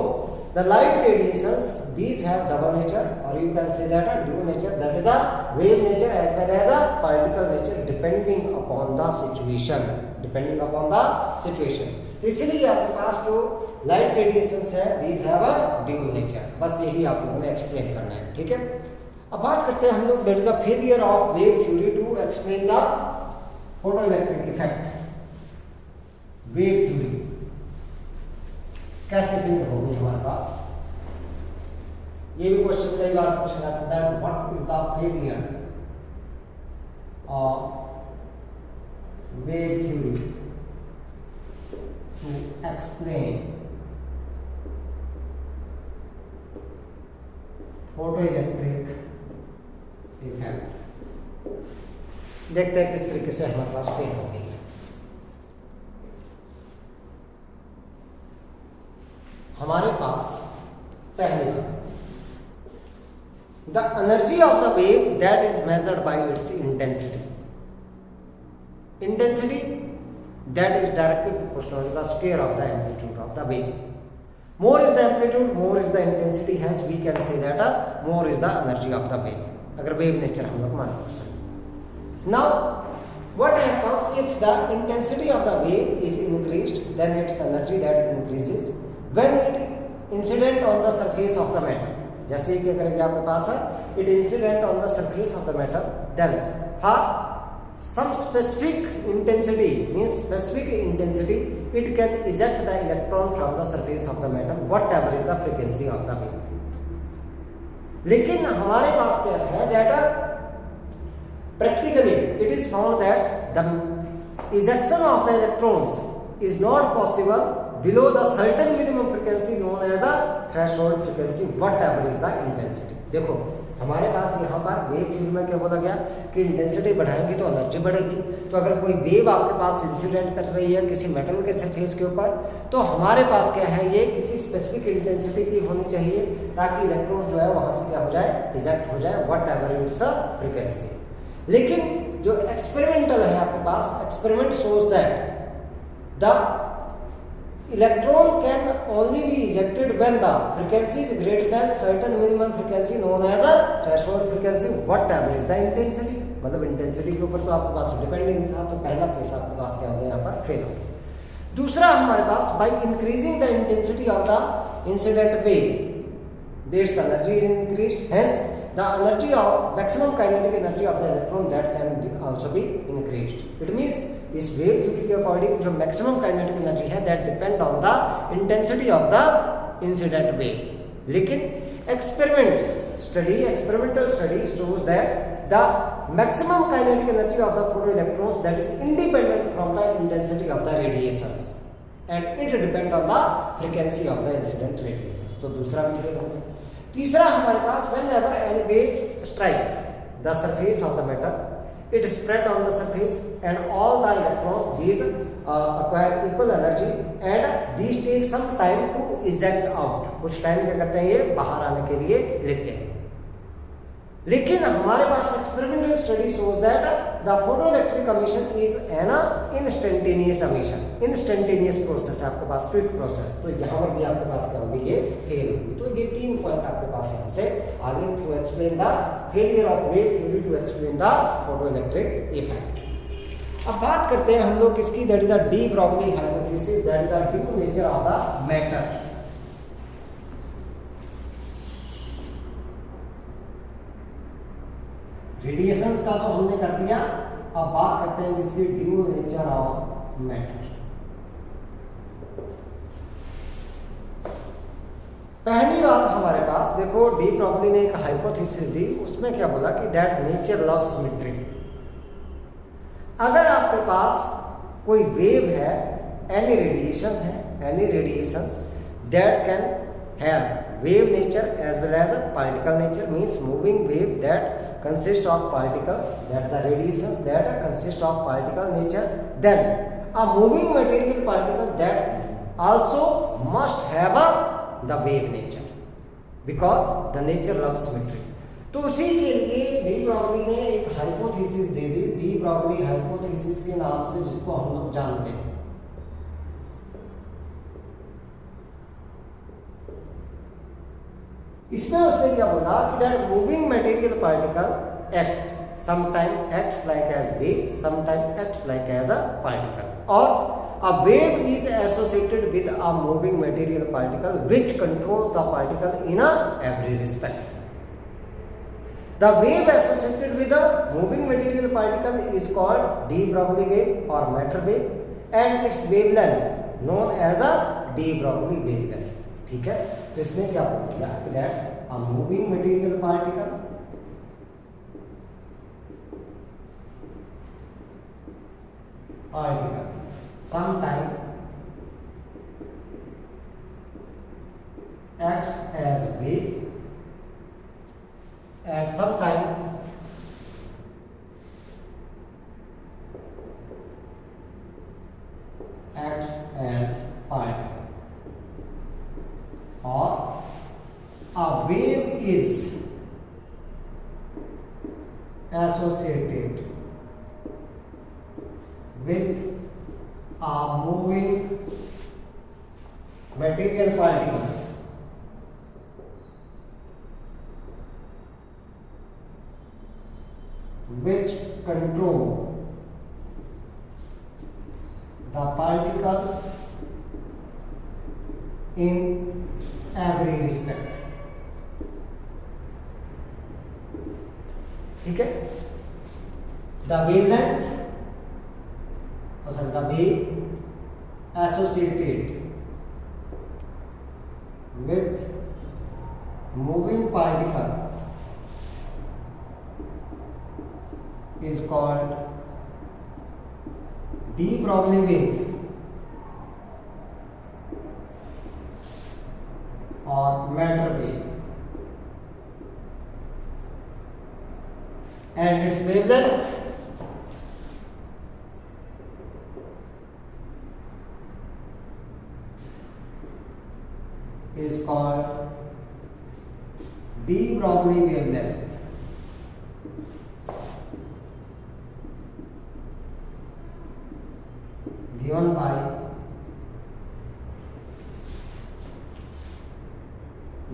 the light radiations these have double nature, और you can say that a dual nature, that is a wave nature as well as a particle nature, depending upon the situation. Depending upon the situation. तो इसीलिए आपके पास जो लाइट रेडिएशंस है these have a dual nature. बस यही आप लोगों ने एक्सप्लेन करना है, ठीक है. अब बात करते हैं हम लोग, that is a failure of wave theory to explain the photoelectric effect. Wave theory कैसे फेल होगी हमारे पास, ये भी क्वेश्चन कई बार पूछा जाता है. What is the failure of wave theory to explain photoelectric effect. देखते हैं किस तरीके से हमारे पास फेल होगी. हमारे पास पहले the energy of the wave that is measured by its intensity. Intensity that is directly proportional to the square of the amplitude of the wave. More is the amplitude, more is the intensity, hence we can say that more is the energy of the wave. अगर वेव नेचर हम लोग मान लो. Now, what happens if the intensity of the wave is increased, then its energy that increases when it incident on the surface of the metal. जैसे कि अगर आपके पास है it incident on the surface of the metal, then for some specific intensity, means specific intensity, it can eject the electron from the surface of the metal, whatever is the frequency of the wave. लेकिन हमारे पास क्या है, that practically it is found that the ejection of the electrons is not possible below the certain minimum frequency known as a threshold frequency, whatever is the intensity. देखो हमारे पास यहाँ पर वेव थ्योरी में क्या बोला गया कि इंटेंसिटी बढ़ाएंगे तो एनर्जी बढ़ेगी. तो अगर कोई वेव आपके पास इंसिडेंट कर रही है किसी मेटल के सरफेस के ऊपर, तो हमारे पास क्या है, ये किसी स्पेसिफिक इंटेंसिटी की होनी चाहिए ताकि इलेक्ट्रॉन जो है वहाँ से क्या हो जाए, इजेक्ट हो जाए, व्हाट एवर इट्स फ्रीक्वेंसी. लेकिन जो एक्सपेरिमेंटल है आपके पास, experiment shows that the electron can only be ejected when the frequency is greater than certain minimum frequency known as a threshold frequency, whatever is the intensity. मतलब इंटेंसिटी के ऊपर तो आपके पास डिपेंडिंग था, तो पहला केस आपके पास क्या हो गया, यहाँ पर फेल हो गया. दूसरा हमारे पास by increasing the intensity of the incident wave, its energy is increased, hence the energy of maximum kinetic energy of the electron that can also be increased. It means इस वेव थ्योरी के अकॉर्डिंग जो मैक्सिमम काइनेटिक एनर्जी है that depend on the intensity of the incident wave. लेकिन experimental study shows that the maximum kinetic energy of the photoelectrons that is independent from the intensity of the radiations and it depend on the frequency of the incident radiations. तो दूसरा भी क्लियर हो गया. तीसरा हमारे पास whenever any wave strike the surface of the metal, it spread on the surface and all the electrons these acquire equal energy and these take some time to eject out. कुछ टाइम क्या करते हैं, ये बाहर आने के लिए लेते हैं. लेकिन हमारे पास experimental study shows that the photoelectric emission is an instantaneous emission. Instantaneous process है आपके पास, क्विक प्रोसेस. तो यहाँ पर भी आपके पास क्या होगी, ये फेल होगी. तो ये 3 पॉइंट आपके पास यहाँ से आगे to explain the failure of wave theory to explain the photoelectric effect. अब बात करते हैं हम लोग किसकी, that is a de Broglie hypothesis, that is the due nature of the matter. Radiations का तो हमने कर दिया. अब बात करते हैं इसकी ड्यू नेचर ऑफ मैटर. पहली बात हमारे पास देखो, डी ब्रॉगली ने एक हाइपोथेसिस दी, उसमें क्या बोला कि दैट नेचर लव्स सिमेट्री. अगर आपके पास कोई वेव है, any radiations that can have wave nature as well as a particle nature, means moving wave that consist of particles, that the radiations that consist of particle nature, then a moving material particle that also must have the wave nature because the nature loves symmetry. तो उसी के लिए डी ब्रॉगली ने एक हाइपोथेसिस दे दी, डी ब्रॉगली हाइपोथेसिस के नाम से, जिसको हम लोग जानते हैं. इसमें उसने क्या बोला कि that moving material particle act sometime acts like as wave, sometime acts like as a particle, और a wave is associated with a moving material particle which control the particle in every respect. The wave associated with a moving material particle is called de Broglie wave और matter wave and its wavelength known as a de Broglie wavelength. ठीक है. तो इसमें क्या बोल दिया कि that a moving material particle sometime acts as wave and sometime acts as particle. Or a wave is associated with a moving material particle which control the particle in every respect. ठीक है. The wavelength, the wave associated with moving particle is called de Broglie wave or matter wave, and its wavelength is called de Broglie wavelength. Given by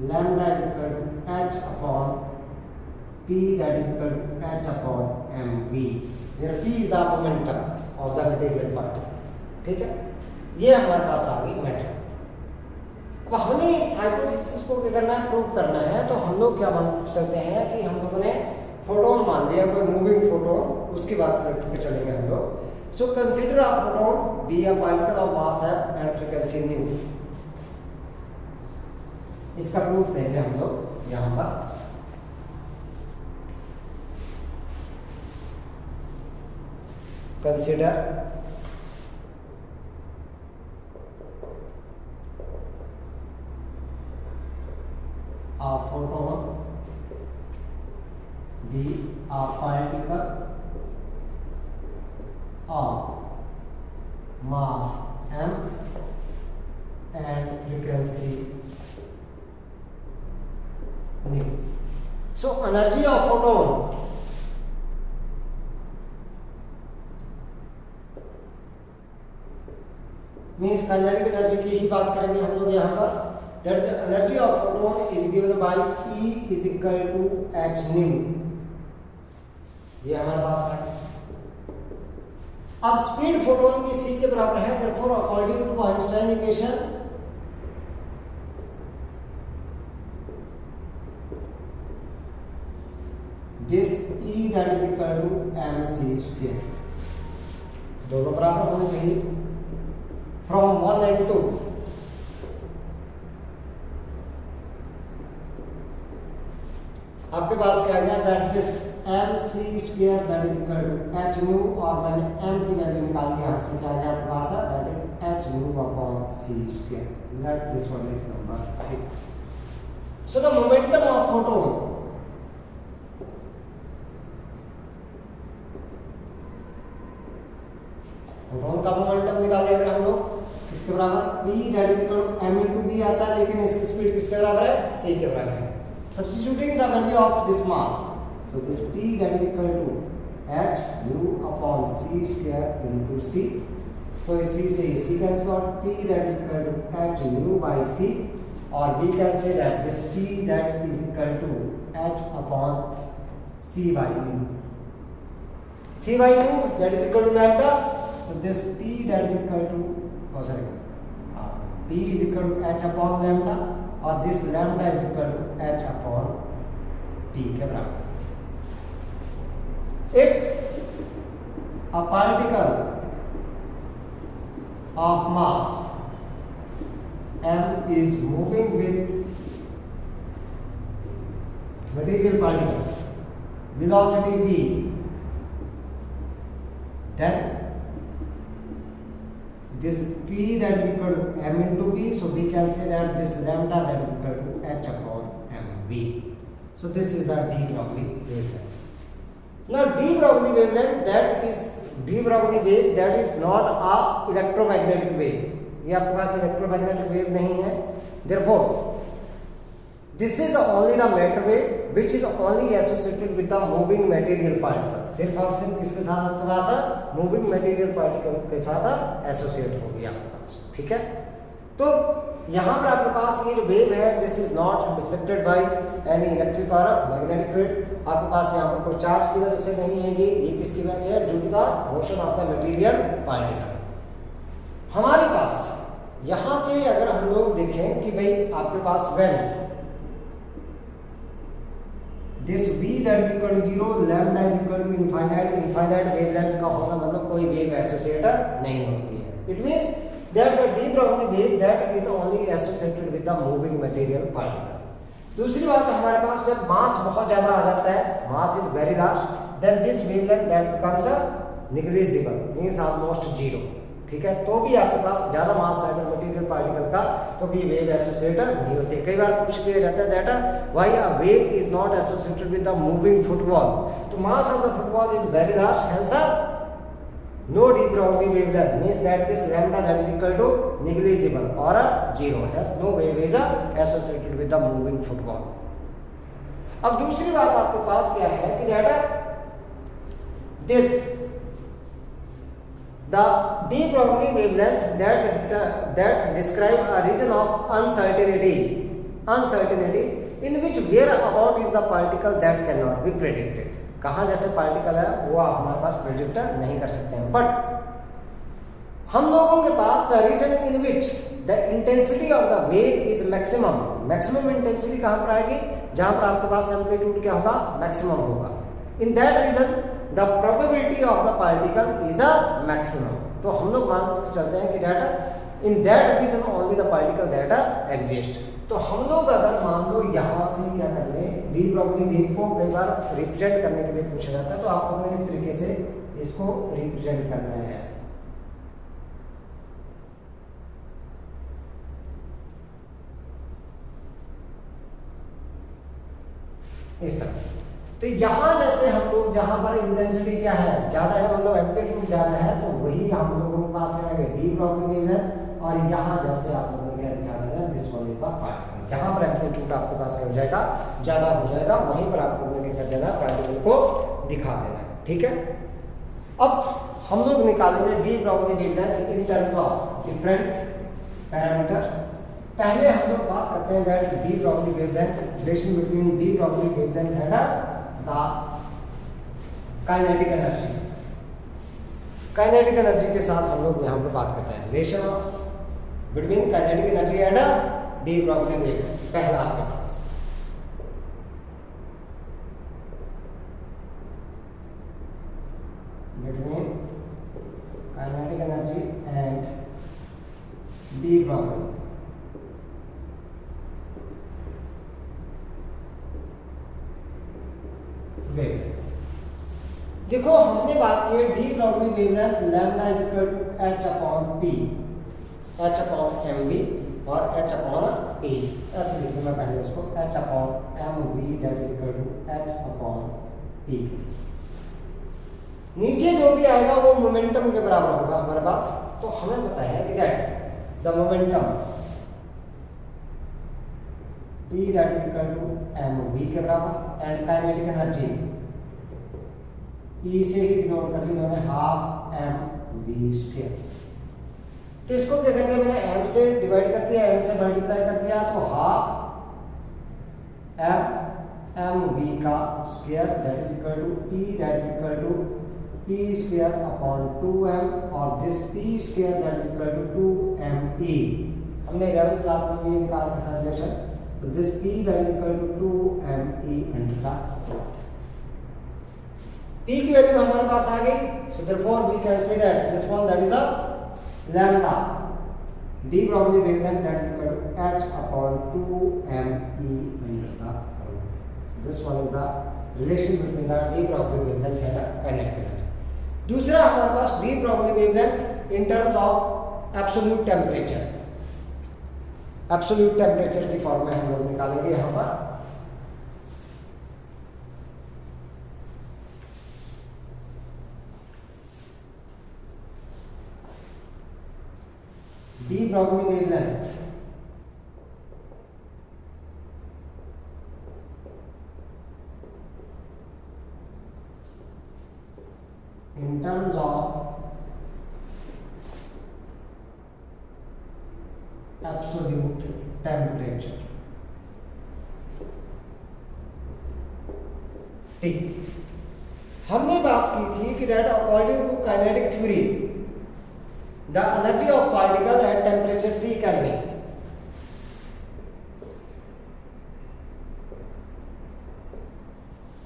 lambda is equal to h upon p, that is equal to h upon mv, where p is the momentum of the material particle. ठीक है. ये हमारे पास आ गई मैटर. अब हमने इस हाइपोथेसिस को क्या करना है, प्रूव करना है। तो हम लोग क्या मान चलते हैं कि हम लोगों ने फोटोन मान लिया, कोई मूविंग फोटोन, उसकी बात करके चलेंगे हम लोग। So consider a photon be a particle of mass m and frequency nu. इसका प्रूफ देंगे हम लोग यहाँ पर। कंसीडर a photon be a particle of mass m and frequency nu. So energy of photon means kinetic energy की ही बात करेंगे हम लोग यहाँ पर। That is energy of photon is given by E is equal to h nu. ये हमारे पास है। अब स्पीड फोटोन की c के बराबर है, therefore according to Einstein equation this E that is equal to mc square. दोनों बराबर होने चाहिए from 1 and 2। आपके पास क्या गया, that this mc square that is equal to h nu, और मैंने m की वैल्यू निकाली यहाँ से, क्या गया आपके पास, that is h nu upon c square. That this one is number 3। So the momentum of photon, photon का मोमेंटम निकाले अगर हम लोग, किसके बराबर, p that is equal to m into b आता है, लेकिन इसकी स्पीड किसके बराबर है, c के बराबर है। Substituting the value of this mass, so this p that is equal to h nu upon c square into c। तो इस c से c cancel out, p that is equal to h nu by c, और we can say that this p that is equal to h upon c by nu। c by nu that is equal to lambda, so this p that is equal to p is equal to h upon lambda, और this lambda is equal to h upon p के बराबर। If a particle of mass m is moving with material particle velocity v, then this p that is equal to m into b, so we can say that this lambda that is equal to h upon mv. So this is the de Broglie wavelength. Now de Broglie wavelength, that is de Broglie wave that is not a electromagnetic wave। ये आपके पास इलेक्ट्रोमैग्नेटिक वेव नहीं है। Therefore this is only the matter wave which is only associated with the moving material particle। सिर्फ और सिर्फ किसके साथ आपके पास, मूविंग मटेरियल पार्टिकल के साथ एसोसिएट हो गया आपके पास, ठीक है। तो यहाँ पर आपके पास ये जो वेव है, this is not deflected by any electric और मैग्नेटिक फील्ड। आपके पास यहाँ पर कोई चार्ज की वजह से नहीं है, ये किसकी वजह से है, due to the motion of the material particle. हमारे पास यहाँ से अगर हम लोग देखें कि भाई आपके पास when this v that is equal to 0, lambda is equal to infinite, infinite wavelength का होना मतलब कोई वेव एसोसिएट नहीं होती है। It means that the de Broglie wave that is only associated with the moving material particle। दूसरी बात, हमारे पास जब मास बहुत ज्यादा आ जाता है, mass is very large, then this wavelength that becomes a negligible, means almost zero, ठीक है। तो भी आपके पास ज्यादा मास है अगर मटेरियल पार्टिकल का, तो भी वेव एसोसिएट नहीं होती। कई बार पूछ लिया जाता है that why a wave is not associated with the moving football. तो mass of the football is very large, hence no de Broglie wavelength, means that this lambda that is equal to negligible or a zero, hence no wave is associated with the moving football। अब दूसरी बात आपके पास क्या है कि that this the de Broglie wavelength that describe a region of uncertainty in which whereabout is the particle that cannot be predicted। कहाँ जैसे पार्टिकल है वो आप हमारे पास प्रेडिक्ट नहीं कर सकते हैं, बट हम लोगों के पास the reason in which the intensity of the wave is maximum. Maximum intensity कहाँ पर आएगी? जहाँ पर आपके पास एम्पलीट्यूड क्या होगा? मैक्सिमम होगा। In that region the probability of the particle is a maximum. तो हम लोग मान के चलते हैं कि that in that region only the particle that exist. तो हम लोग अगर मान लो यहाँ से क्या कर लें, डी ब्रॉगली वेव को कई बार रिप्रेजेंट करने के लिए पूछा जाता है, तो आपको हमें इस तरीके से इसको रिप्रेजेंट करना है ऐसे। इस तरह। तो यहाँ जैसे हम लोग जहाँ पर इंटेंसिटी क्या है, ज्यादा है, मतलब एम्पलीट्यूड ज्यादा है, तो वही हम लोगों के पास आएगा डी ब्रॉगली वेवलेंथ। और यहाँ जैसे आप लोगों ने क्या दिखा देना, this one is the particle. जहाँ पर एम्पलीट्यूड आपके पास क्या हो जाएगा? ज्यादा हो जाएगा, वहीं पर आप लोगों ने क्या कर देना, पार्टिकल को दिखा देना है। ठीक है। अब हम लोग निकालेंगे de Broglie wavelength in terms of different parameters. पहले हम लोग बात करते हैं that de Broglie wavelength, relation between de Broglie wavelength and the kinetic energy. Kinetic energy के साथ हम लोग यहाँ पर बात करते हैं relation of between kinetic energy and de Broglie wavelength. पहला आपके पास between kinetic energy and de Broglie wavelength. देखो हमने बात की de Broglie wavelength lambda is equal to h upon p, h upon m v और एच अपॉन पी। ऐसे लिखूँ मैं पहले इसको, h upon m v that is equal to h upon p. नीचे जो भी आएगा वो मोमेंटम के बराबर होगा हमारे पास। तो हमें पता है कि that the momentum P that is equal to mv के बराबर एंड काइनेटिक एनर्जी E से ही डिनोट कर ली मैंने, हाफ एम वी स्क्वायर। तो इसको क्या कर दिया मैंने, m से डिवाइड कर दिया, m से मल्टीप्लाई कर दिया, तो हाफ एम वी का square that is equal to E that is equal to P square upon 2m और this P square that is equal to 2me। हमने 11th क्लास में भी निकाल के साथ relation. So this P that is equal to 2me under the root. P की वैल्यू हमारे पास आ गई। So therefore we can say that this one that is a lambda D Broglie wavelength that is equal to h upon 2me under the root. So this one is the relation between the D Broglie wavelength and the kinetic energy. दूसरा हमारे पास D Broglie wavelength in terms of absolute temperature। Absolute temperature की फॉर्म में हम लोग निकालेंगे यहाँ पर। De Broglie wavelength in terms of absolute temperature। ठीक, हमने बात की थी कि दैट according to kinetic theory the energy of particle at temperature 3 kelvin.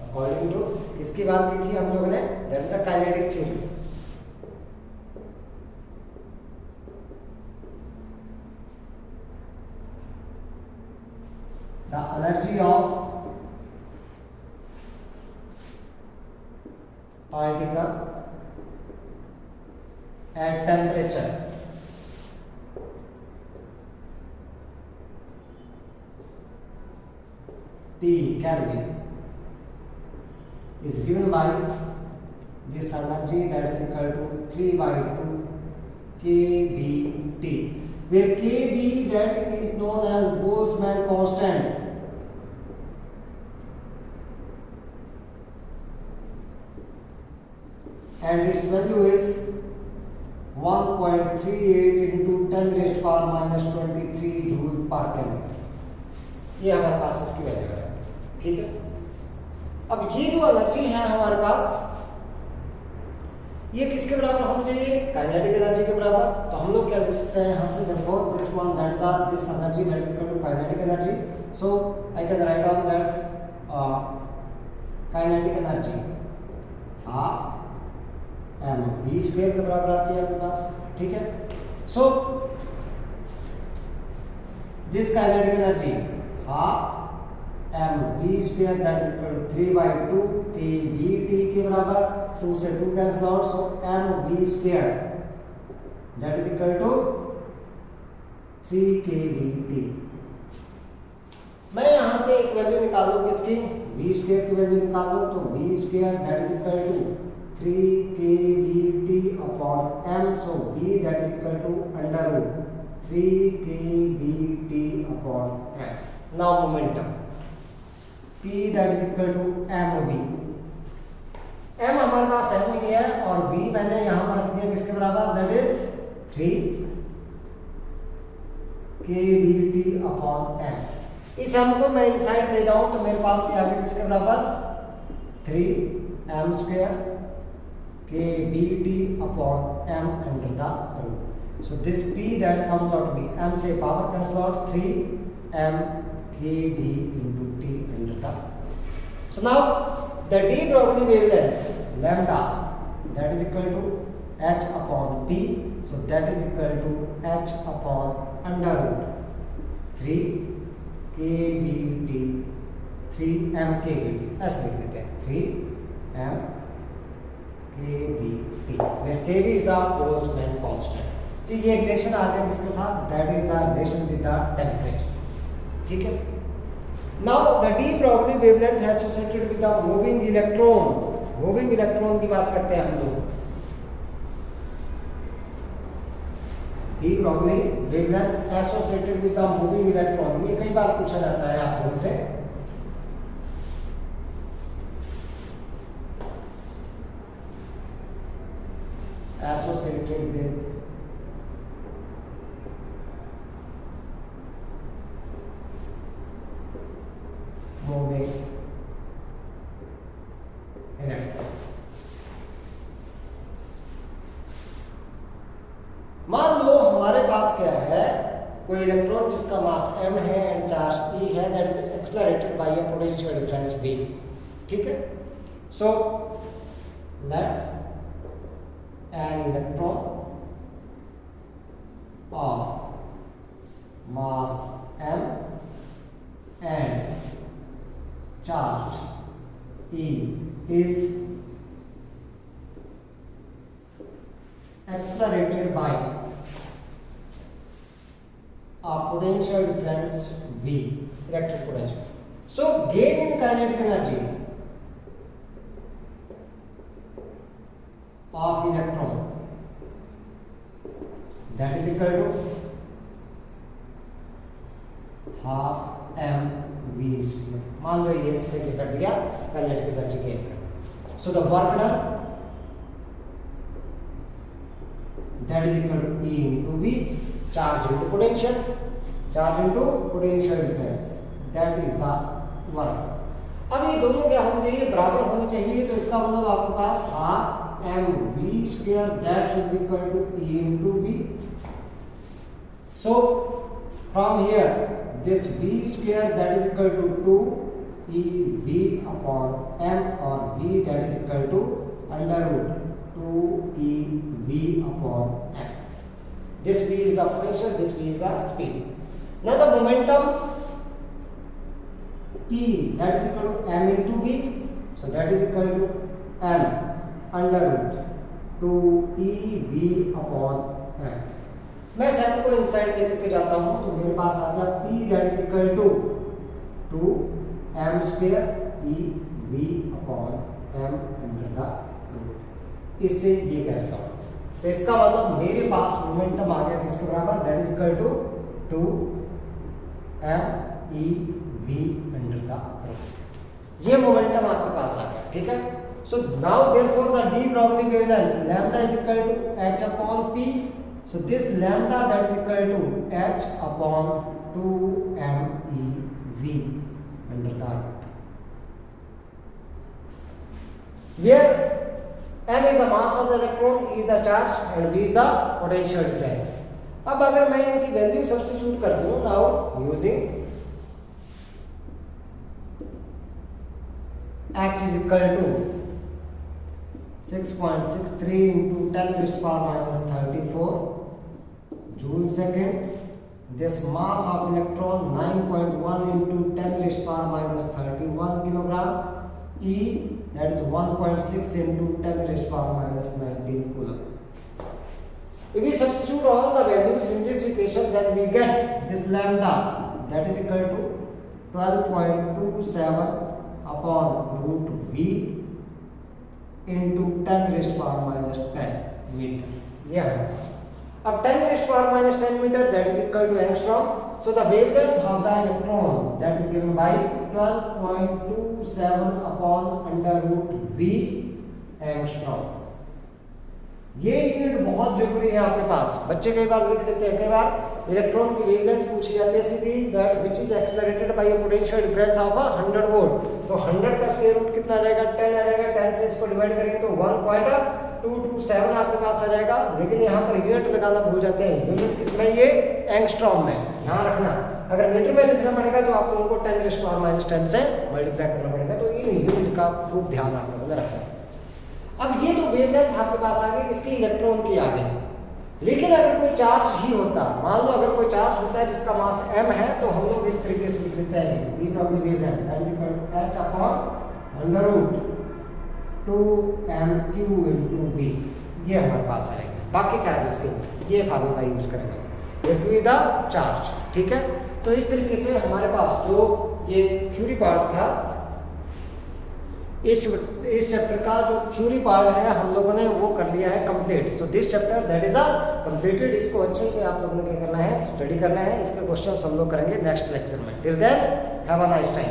According to किसकी बात की थी हम लोगों ने, that is a kinetic theory. The energy of particle at temperature T Kelvin is given by this energy that is equal to 3 by 2 kBT, where kB that is known as Boltzmann constant। And its value is 1.38 into 10 raised power minus 23 joule per Kelvin। ये हमारे पास इसकी वैल्यू है। ठीक है। अब ये जो एनर्जी है हमारे पास, ये किसके बराबर होना चाहिए? काइनेटिक एनर्जी के बराबर। तो हम लोग क्या लिख सकते हैं यहाँ से, देखो this one that is this energy that is equal to kinetic energy. So I can write down that kinetic energy half M we square के बराबर आती है आपके पास, ठीक है। So this kinetic energy half M we square that is equal to 3/2 k v t के बराबर, 2 से 2 cancel out, so m we square that is equal to 3 k v T. मैं यहां से एक वैल्यू निकाल लूं किसकी, वी स्क्वायर की वैल्यू निकाल लूं, तो v square that is equal to 3 k v t upon m, so v that is equal to under root 3 k v t upon m. Now momentum P that is equal to mv। m हमारे पास m ही है और v मैंने यहां पर रख दिया किसके बराबर, that is 3 kVt upon m। इस m को मैं इनसाइड ले जाऊं तो मेरे पास ये आ गया किसके बराबर, 3m square kVt upon m under the root. So this p that comes out to be m से power cancel out, 3m kV into t under the। So now the de Broglie wavelength lambda that is equal to h upon p, so that is equal to h upon under root 3 kVt 3m kVt, ऐसे लिख देते हैं 3m kVt, where kV is the Boltzmann constant। तो ये रिलेशन आ गया किसके साथ, that is the relation with the temperature, ठीक है। Now the de Broglie wavelength है associated with the moving electron. Moving electron की बात करते हैं हम लोग। de Broglie wavelength associated with the moving electron, ये कई बार पूछा जाता है आप लोगों से। Associated with moving electron। मान लो हमारे पास क्या है, कोई इलेक्ट्रॉन जिसका मास m है एंड चार्ज e है, that is accelerated by a potential difference v, ठीक है। So let an electron of mass m and charge E is accelerated by a potential difference V, electric potential। So gain in kinetic energy of electron that is equal to half m v square। मान लो ये इस तरीके कर दिया काइनेटिक एनर्जी गेन कर। So the work done that is equal to E into V, charge into potential, charge into potential difference, that is the work. अब ये दोनों क्या होने चाहिए, बराबर होने चाहिए। तो इसका मतलब आपके पास half M we square that should be equal to E into V। So from here this v square that is equal to 2 EV upon m, or v that is equal to under root 2 EV upon m। This v is the potential, this v is the speed। Now the momentum P that is equal to m into v, so that is equal to m under root 2 EV upon m। मैं सेट को इनसाइड लेकर के जाता हूं तो मेरे पास आ गया P that is equal to 2m square EV upon m under the root. इससे ये कैंसिल आउट, तो इसका मतलब मेरे पास मोमेंटम आ गया किसके बराबर, that is equal to 2m EV under the root. ये मोमेंटम आपके पास आ गया, ठीक है। So now therefore the de Broglie wavelength lambda is equal to h upon p। So this lambda that is equal to h upon 2mev under the root, where m is the mass of the electron, e is the charge and v is the potential difference. अब अगर मैं इनकी वैल्यू सब्स्टिट्यूट कर दूं now using x is equal to 6.63 into 10 raised to power minus 34 joule second. This mass of electron 9.1 into 10 raised to power minus 31 kilogram. E that is 1.6 into 10 raised to power minus 19 coulomb. If we substitute all the values in this equation, then we get this lambda that is equal to 12.27 upon root v into 10 raised to power minus 10 meter. Yeah. अब 10 raised to power minus 10 meter that is equal to angstrom. So the wavelength of the electron that is given by 12.27 upon under root v angstrom. ये यूनिट बहुत जरूरी है आपके पास. बच्चे कई बार लिख देते हैं, कई बार इलेक्ट्रॉन की वेवलेंथ पूछी जाती है सीधी, that which is accelerated by a potential difference of 100 volt. तो 100 का स्क्वायर रूट कितना आ जाएगा? 10 आ जाएगा. 10 से इसको डिवाइड करेंगे तो 1.227 आपके पास आ जाएगा. लेकिन यहाँ पर यूनिट लगाना भूल जाते हैं. यूनिट किसमें? ये एंगस्ट्रॉम में. ध्यान रखना, अगर मीटर में लिखना पड़ेगा तो आपको उनको 10 raised to power minus 10 से मल्टीप्लाई करना पड़ेगा. तो इन यूनिट का खूब ध्यान आपको रखना है. अब ये तो वेवलेंथ आपके पास आ गई इसकी इलेक्ट्रॉन की आ गई. लेकिन अगर कोई चार्ज ही होता, मान लो अगर कोई चार्ज होता है जिसका मास m है, तो हम लोग इस तरीके से लिख लेते हैं v of the wavelength that is equal to h upon under root 2mq into v. ये हमारे पास आएगा. बाकी चार्जेस के ये फार्मूला यूज करेंगे. ये टू इज द चार्ज. ठीक है. तो इस तरीके से हमारे पास जो ये थ्योरी पार्ट था, इस चैप्टर का जो थ्योरी पार्ट है हम लोगों ने वो कर लिया है complete. So this chapter that is a completed. इसको अच्छे से आप लोगों ने क्या करना है? स्टडी करना है. इसके क्वेश्चंस हम लोग करेंगे नेक्स्ट लेक्चर में. Till then have a nice time.